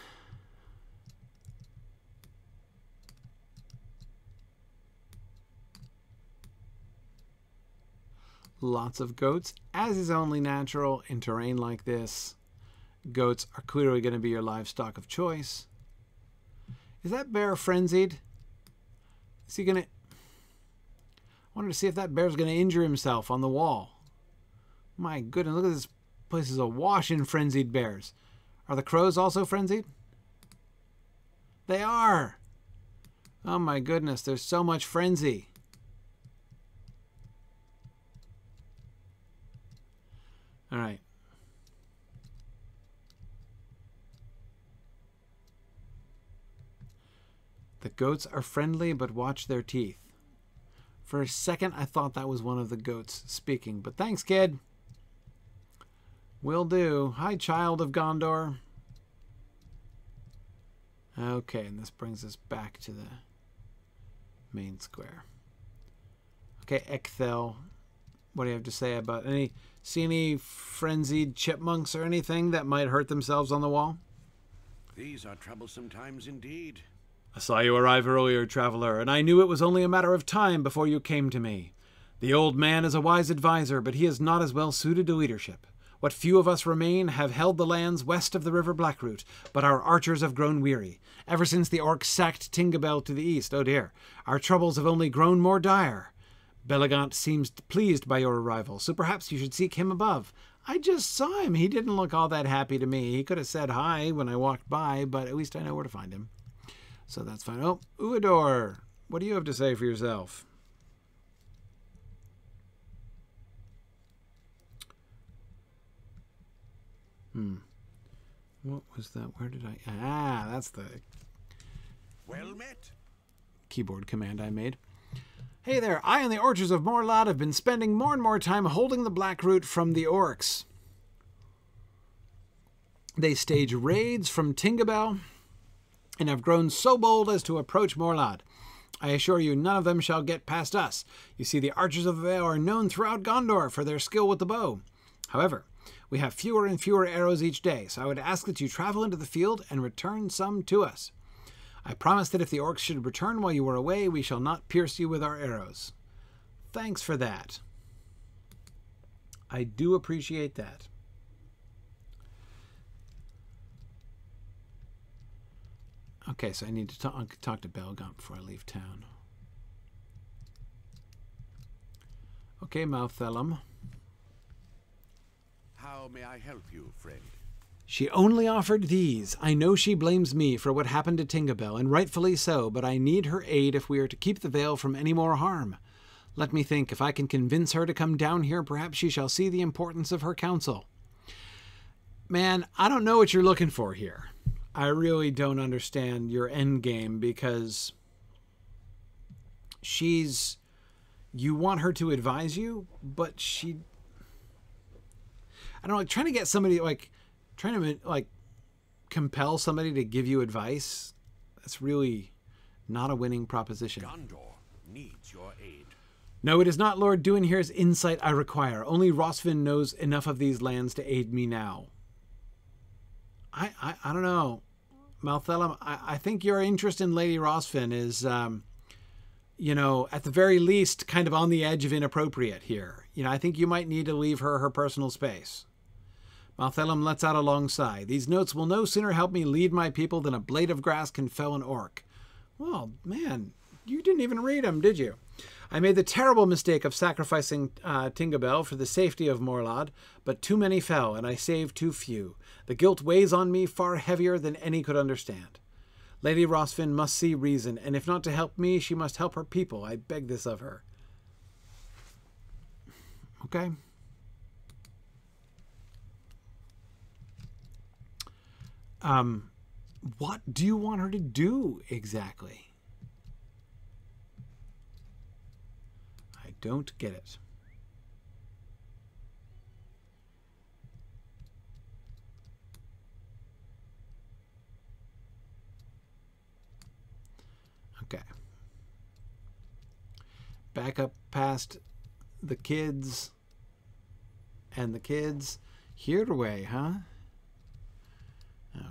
Lots of goats, as is only natural in terrain like this. Goats are clearly going to be your livestock of choice. Is that bear frenzied? Is he going to... I wanted to see if that bear's going to injure himself on the wall. My goodness, look at this place is awash in frenzied bears. Are the crows also frenzied? They are! Oh my goodness, there's so much frenzy. All right. The goats are friendly, but watch their teeth. For a second, I thought that was one of the goats speaking, but thanks, kid. Will do. Hi, child of Gondor. Okay, and this brings us back to the main square. Okay, Ecthel. What do you have to say about see any frenzied chipmunks or anything that might hurt themselves on the wall? These are troublesome times indeed. I saw you arrive earlier, traveler, and I knew it was only a matter of time before you came to me. The old man is a wise advisor, but he is not as well suited to leadership. What few of us remain have held the lands west of the river Blackroot, but our archers have grown weary. Ever since the orcs sacked Tingabel to the east, oh dear, our troubles have only grown more dire. Belagant seems pleased by your arrival, so perhaps you should seek him above. I just saw him. He didn't look all that happy to me. He could have said hi when I walked by, but at least I know where to find him. So that's fine. Oh, Uador, what do you have to say for yourself? What was that? Where did I... Ah, that's the... Well met. Keyboard command I made. Hey there, I and the archers of Morlad have been spending more and more time holding the Blackroot from the orcs. They stage raids from Tingabel and have grown so bold as to approach Morlad. I assure you, none of them shall get past us. You see, the archers of the Vale are known throughout Gondor for their skill with the bow. However, we have fewer and fewer arrows each day, so I would ask that you travel into the field and return some to us. I promise that if the orcs should return while you are away, we shall not pierce you with our arrows. Thanks for that. I do appreciate that. Okay, so I need to talk to Belgaunt before I leave town. Okay, Malthelum. How may I help you, friend? She only offered these. I know she blames me for what happened to Tingerbell, and rightfully so, but I need her aid if we are to keep the Vale from any more harm. Let me think. If I can convince her to come down here, perhaps she shall see the importance of her counsel. Man, I don't know what you're looking for here. I really don't understand your end game, because you want her to advise you, but I don't know, like trying to get somebody, trying to compel somebody to give you advice. That's really not a winning proposition. Gondor needs your aid. No, it is not Lord Duinhere's insight I require. Only Rosfin knows enough of these lands to aid me now. I don't know, Malthelum. I think your interest in Lady Rosfin is, you know, at the very least, kind of on the edge of inappropriate here. You know, I think you might need to leave her her personal space. Malthelum lets out a long sigh. These notes will no sooner help me lead my people than a blade of grass can fell an orc. Well, man, you didn't even read them, did you? I made the terrible mistake of sacrificing Tingerbell for the safety of Morlad, but too many fell, and I saved too few. The guilt weighs on me far heavier than any could understand. Lady Rosfin must see reason, and if not to help me, she must help her people. I beg this of her. Okay. What do you want her to do exactly? I don't get it. Okay. Back up past the kids and the kids. Here way, huh?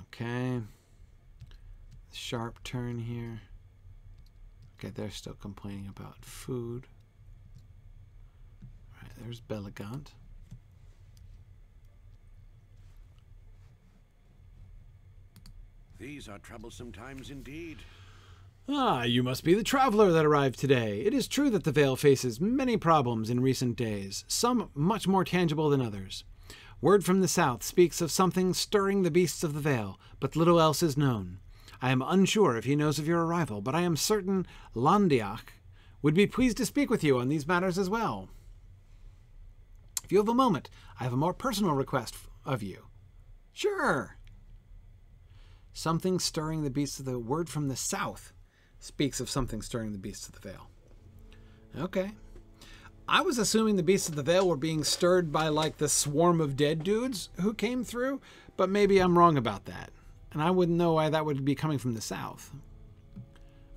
Okay. Sharp turn here. Okay, they're still complaining about food. All right, there's Belgaunt. These are troublesome times indeed. Ah, you must be the traveler that arrived today. It is true that the Vale faces many problems in recent days, some much more tangible than others. Word from the south speaks of something stirring the beasts of the Vale, but little else is known. I am unsure if he knows of your arrival, but I am certain Landiach would be pleased to speak with you on these matters as well. If you have a moment, I have a more personal request of you. Sure. Something stirring the beasts of the... Word from the south speaks of something stirring the beasts of the Vale. Okay. I was assuming the beasts of the Vale were being stirred by, like, the swarm of dead dudes who came through, but maybe I'm wrong about that. And I wouldn't know why that would be coming from the south.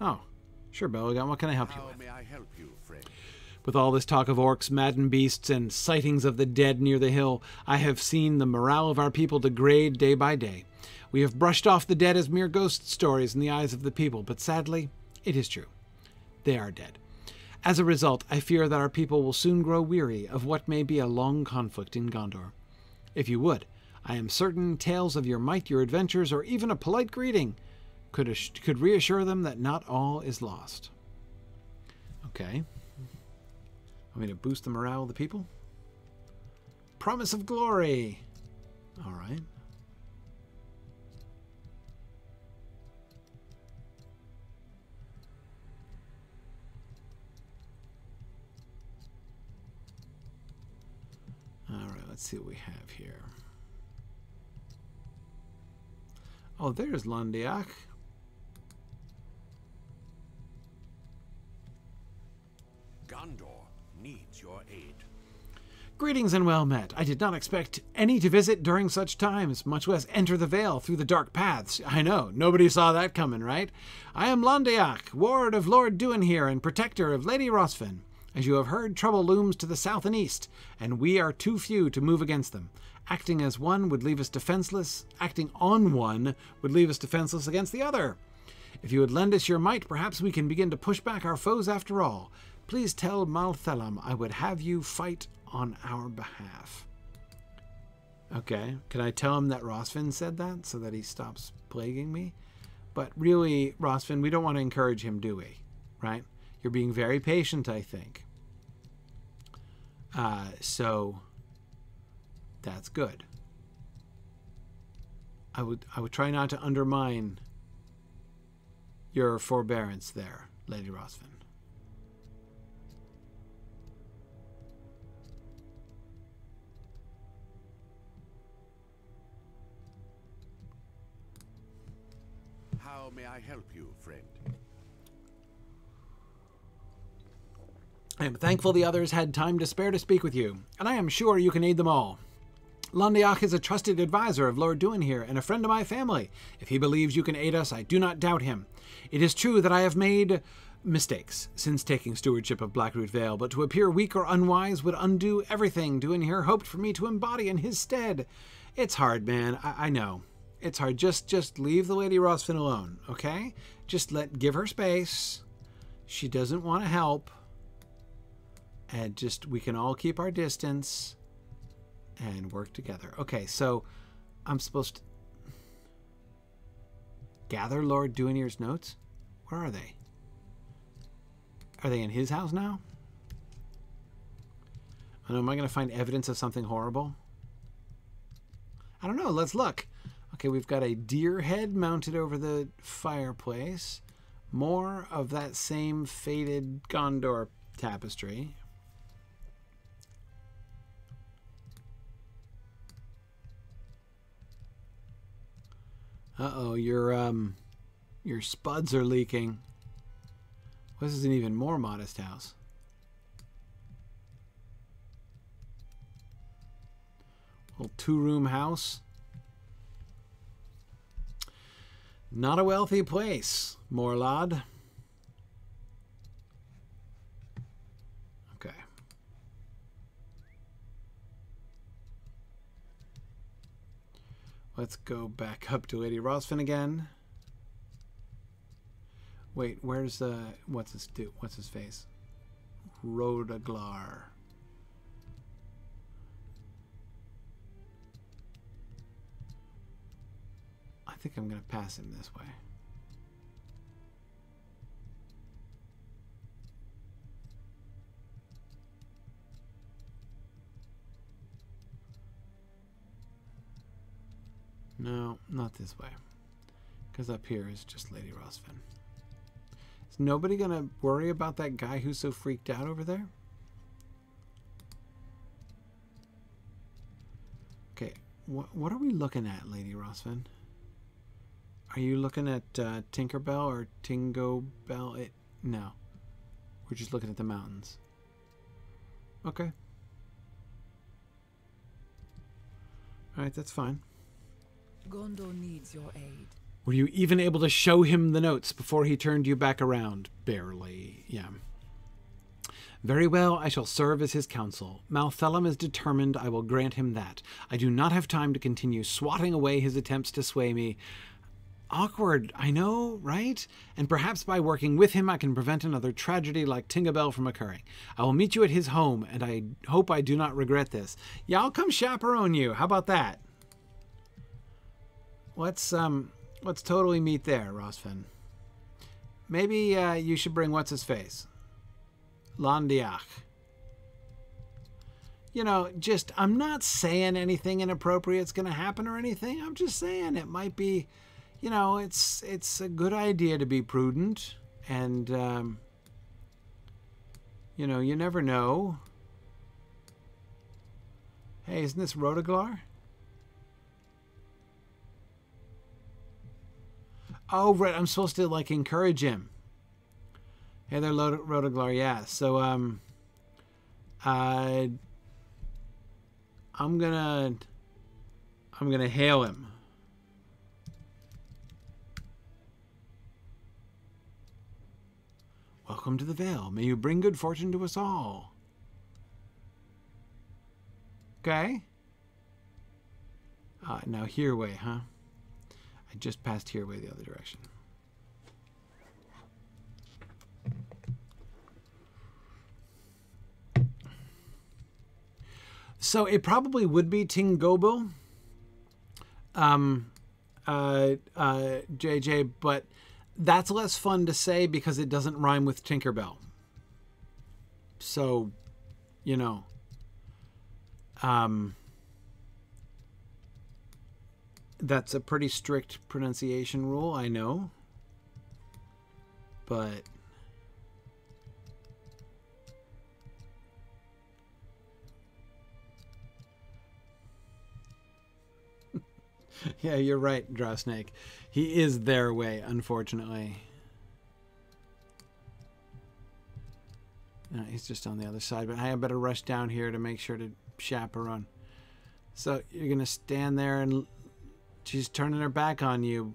Oh, sure, Belgaunt. What can I help you with? How may I help you, friend? With all this talk of orcs, maddened beasts, and sightings of the dead near the hill, I have seen the morale of our people degrade day by day. We have brushed off the dead as mere ghost stories in the eyes of the people, but sadly, it is true. They are dead. As a result, I fear that our people will soon grow weary of what may be a long conflict in Gondor. If you would, I am certain tales of your might, your adventures, or even a polite greeting could reassure them that not all is lost. Okay. Want me to boost the morale of the people? Promise of glory. All right. All right, let's see what we have here. Oh, there's Landiach. Gondor needs your aid. Greetings and well met. I did not expect any to visit during such times, much less enter the Vale through the dark paths. I know, nobody saw that coming, right? I am Londiak, ward of Lord Duinhere and protector of Lady Rosfin. As you have heard, trouble looms to the south and east, and we are too few to move against them. Acting as one would leave us defenseless. Acting on one would leave us defenseless against the other. If you would lend us your might, perhaps we can begin to push back our foes after all. Please tell Malthalam I would have you fight on our behalf. Okay, can I tell him that Rosfin said that so that he stops plaguing me? But really, Rosfin, we don't want to encourage him, do we? Right? You're being very patient, I think. So that's good. I would try not to undermine your forbearance there, Lady Rosfin. How may I help you, friend? I am thankful the others had time to spare to speak with you, and I am sure you can aid them all. Londiak is a trusted advisor of Lord Duinhere and a friend of my family. If he believes you can aid us, I do not doubt him. It is true that I have made mistakes since taking stewardship of Blackroot Vale, but to appear weak or unwise would undo everything Duinhere hoped for me to embody in his stead. It's hard, man. I know. It's hard. Just leave the Lady Rosfin alone, okay? Just give her space. She doesn't want to help. And we can all keep our distance and work together. Okay, so I'm supposed to gather Lord Duinhere's notes? Where are they? Are they in his house now? I don't know, am I going to find evidence of something horrible? I don't know, let's look. Okay, we've got a deer head mounted over the fireplace. More of that same faded Gondor tapestry. Uh-oh, your spuds are leaking. This is an even more modest house. Little two-room house. Not a wealthy place, Morlad. Okay. Let's go back up to Lady Rosfin again. Wait, where's what's his face? Rodaglar. I think I'm going to pass him this way. No, not this way. Because up here is just Lady Rosfin. Is nobody going to worry about that guy who's so freaked out over there? Okay, what are we looking at, Lady Rosfin? Are you looking at Tinkerbell or Tingobell? No. We're just looking at the mountains. Okay. Alright, that's fine. Gondor needs your aid. Were you even able to show him the notes before he turned you back around? Barely, yeah. Very well, I shall serve as his counsel. Malthalam is determined I will grant him that. I do not have time to continue swatting away his attempts to sway me. Awkward, I know, right? And perhaps by working with him I can prevent another tragedy like Tingobell from occurring. I will meet you at his home, and I hope I do not regret this. Yeah, I'll come chaperone you. How about that? Let's totally meet there, Rosfin. Maybe you should bring what's-his-face? Londiak. You know, I'm not saying anything inappropriate's going to happen or anything. I'm just saying it might be, you know, it's a good idea to be prudent. And, you know, you never know. Hey, isn't this Rodaglar? Oh, right, I'm supposed to, like, encourage him. Hey there, Rodaglar, yeah. So, I'm gonna hail him. Welcome to the Vale. May you bring good fortune to us all. Okay. Now here way, huh? I just passed here way the other direction. So it probably would be Tingobo, JJ, but that's less fun to say because it doesn't rhyme with Tinkerbell. So, you know, that's a pretty strict pronunciation rule, I know, but yeah, you're right, Drawsnake. He is their way, unfortunately. No, he's just on the other side, but I better rush down here to make sure to chaperone. So you're going to stand there and she's turning her back on you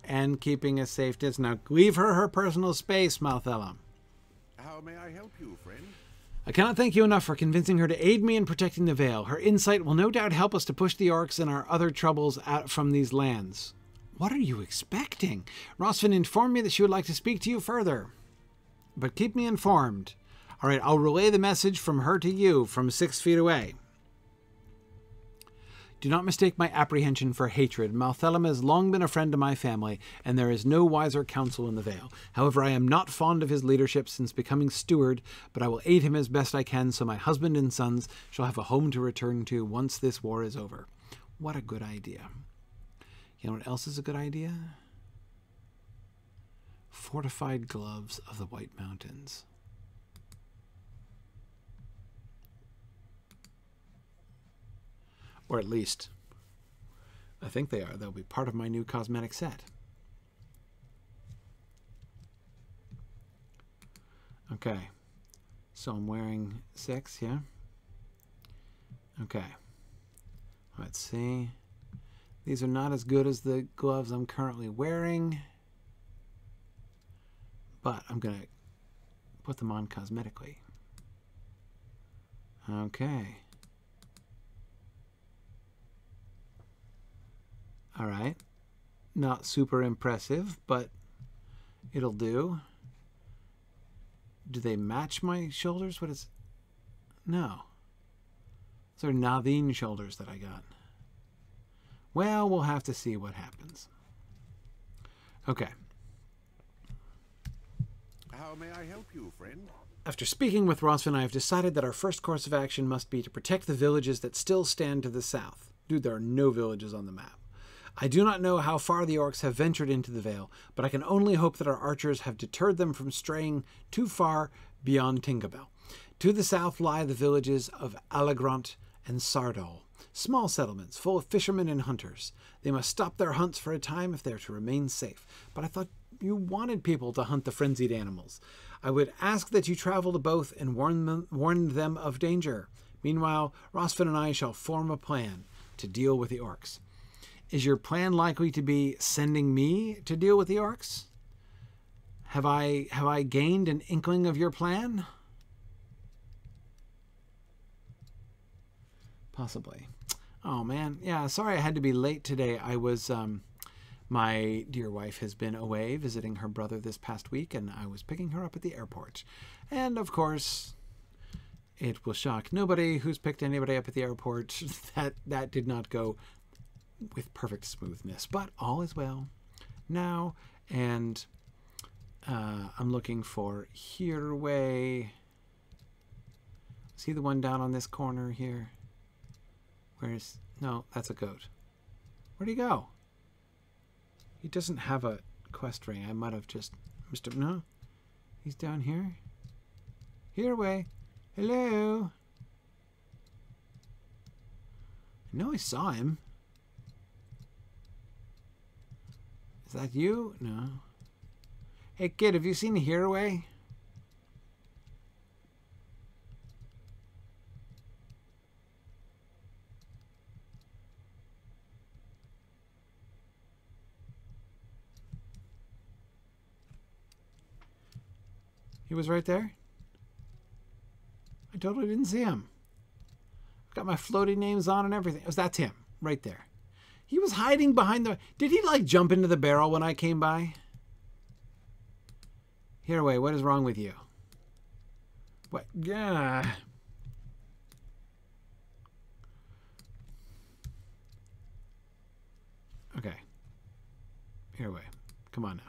and keeping a safe distance. Now, leave her personal space, Malthella. How may I help you, friend? I cannot thank you enough for convincing her to aid me in protecting the Vale. Her insight will no doubt help us to push the orcs and our other troubles out from these lands. What are you expecting? Rosfin informed me that she would like to speak to you further. But keep me informed. All right, I'll relay the message from her to you from 6 feet away. Do not mistake my apprehension for hatred. Malthelm has long been a friend to my family, and there is no wiser counsel in the Vale. However, I am not fond of his leadership since becoming steward, but I will aid him as best I can so my husband and sons shall have a home to return to once this war is over. What a good idea. You know what else is a good idea? Fortified gloves of the White Mountains. Or at least, I think they are. They'll be part of my new cosmetic set. Okay. So I'm wearing 6, yeah? Okay. Let's see. These are not as good as the gloves I'm currently wearing, but I'm going to put them on cosmetically. Okay. All right, not super impressive, but it'll do. Do they match my shoulders? What is... No. Those are Naveen shoulders that I got. Well, we'll have to see what happens. Okay. How may I help you, friend? After speaking with Rosfin, I have decided that our first course of action must be to protect the villages that still stand to the south. Dude, there are no villages on the map. I do not know how far the orcs have ventured into the Vale, but I can only hope that our archers have deterred them from straying too far beyond Tinkerbell. To the south lie the villages of Allegrant and Sardol, small settlements full of fishermen and hunters. They must stop their hunts for a time if they are to remain safe. But I thought you wanted people to hunt the frenzied animals. I would ask that you travel to both and warn them of danger. Meanwhile, Rosfin and I shall form a plan to deal with the orcs. Is your plan likely to be sending me to deal with the orcs? Have I gained an inkling of your plan? Possibly. Oh man, yeah, sorry I had to be late today. I was my dear wife has been away visiting her brother this past week, and I was picking her up at the airport. And of course, it will shock nobody who's picked anybody up at the airport that did not go with perfect smoothness, but all is well now, and I'm looking for here way. See the one down on this corner here? Where's... No, that's a goat. Where'd he go? He doesn't have a quest ring. I might have just... No? He's down here? Here way. Hello? I know I saw him. Is that you? No. Hey kid, have you seen Hereaway? He was right there? I totally didn't see him. I've got my floating names on and everything. Oh, that's him, right there. He was hiding behind the... Did he, like, jump into the barrel when I came by? Hereway, what is wrong with you? What? Yeah. Okay. Hereway. Come on now.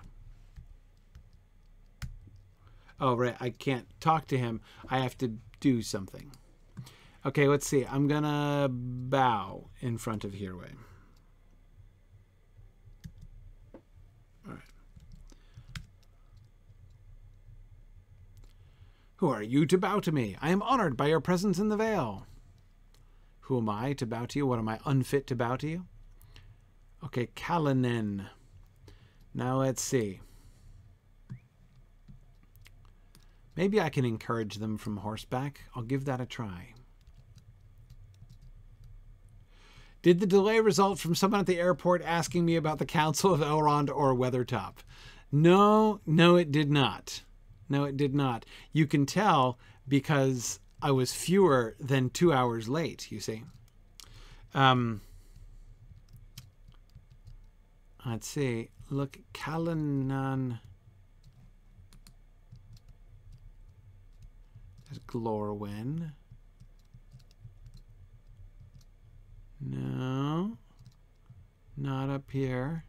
Oh, right. I can't talk to him. I have to do something. Okay, let's see. I'm gonna bow in front of Hereway. All right. Who are you to bow to me? I am honored by your presence in the Vale. Who am I to bow to you? What am I, unfit to bow to you? Okay, Kalinen. Now let's see. Maybe I can encourage them from horseback. I'll give that a try. Did the delay result from someone at the airport asking me about the Council of Elrond or Weathertop? No, it did not. No, it did not. You can tell because I was fewer than 2 hours late, you see. Let's see. Look, Kalanan. There's Glorwyn. No. Not up here.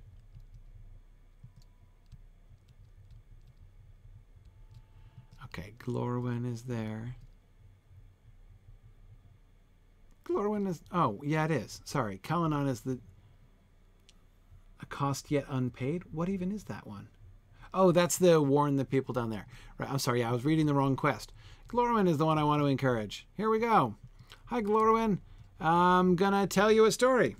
Okay, Glorwyn is there. Glorwyn is... Oh, yeah, it is. Sorry. Kalanan is the... A cost yet unpaid? What even is that one? Oh, that's the warn the people down there. Right, I'm sorry, I was reading the wrong quest. Glorwyn is the one I want to encourage. Here we go. Hi, Glorwyn. I'm gonna tell you a story.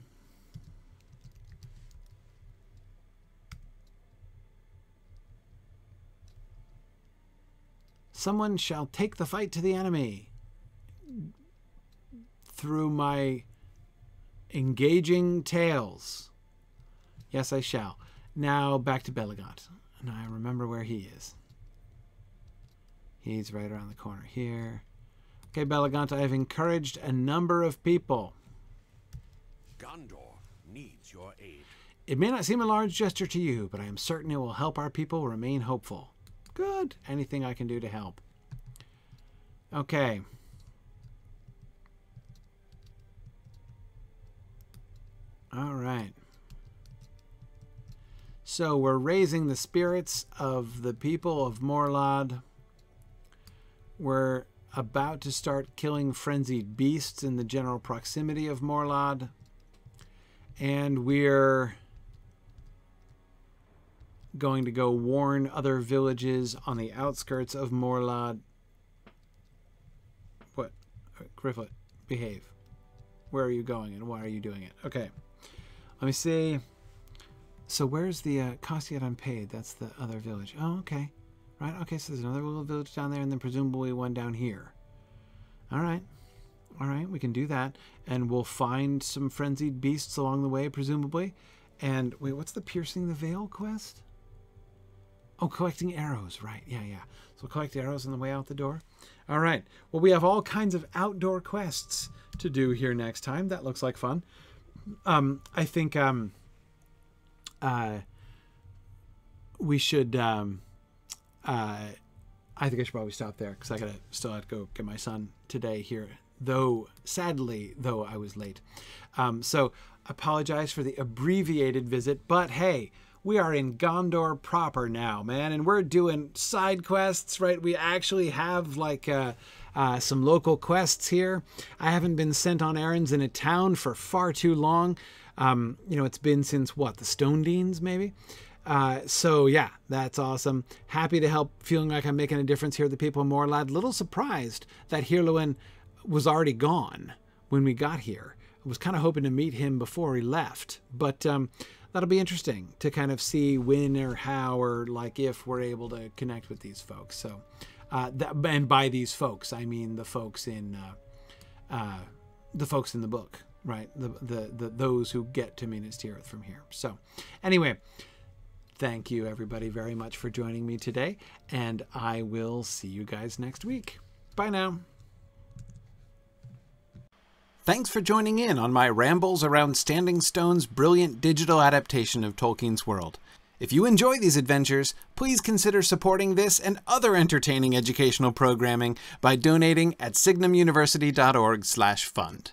Someone shall take the fight to the enemy through my engaging tales. Yes, I shall. Now back to Belagant. And I remember where he is. He's right around the corner here. Okay, Belagant, I have encouraged a number of people. Gondor needs your aid. It may not seem a large gesture to you, but I am certain it will help our people remain hopeful. Good. Anything I can do to help. Okay. All right. So we're raising the spirits of the people of Morlad. We're about to start killing frenzied beasts in the general proximity of Morlad. And we're going to go warn other villages on the outskirts of Morlad. What? Gryfflet, behave. Where are you going and why are you doing it? Okay. Let me see. So where's the cost yet unpaid? That's the other village. Oh, okay. Right, okay, so there's another little village down there and then presumably one down here. All right. All right, we can do that. And we'll find some frenzied beasts along the way, presumably. And wait, what's the Piercing the Veil quest? Oh, collecting arrows. Right, yeah. So we'll collect arrows on the way out the door. All right. Well, we have all kinds of outdoor quests to do here next time. That looks like fun. I think we should... I think I should probably stop there because I still have to go get my son today here. Though, sadly, I was late. So, apologize for the abbreviated visit. But, hey, we are in Gondor proper now, man. And we're doing side quests, right? We actually have, like, some local quests here. I haven't been sent on errands in a town for far too long. You know, it's been since, what, the Stone Deans, maybe? So yeah, that's awesome. Happy to help, feeling like I'm making a difference here with the people of Morlad. Little surprised that Hirluin was already gone when we got here. I was kind of hoping to meet him before he left, but that'll be interesting to kind of see when or how or like if we're able to connect with these folks. So, and by these folks, I mean the folks in the book, right? The those who get to Minas Tirith from here. So, anyway. Thank you, everybody, very much for joining me today, and I will see you guys next week. Bye now. Thanks for joining in on my rambles around Standing Stone's brilliant digital adaptation of Tolkien's world. If you enjoy these adventures, please consider supporting this and other entertaining educational programming by donating at signumuniversity.org/fund.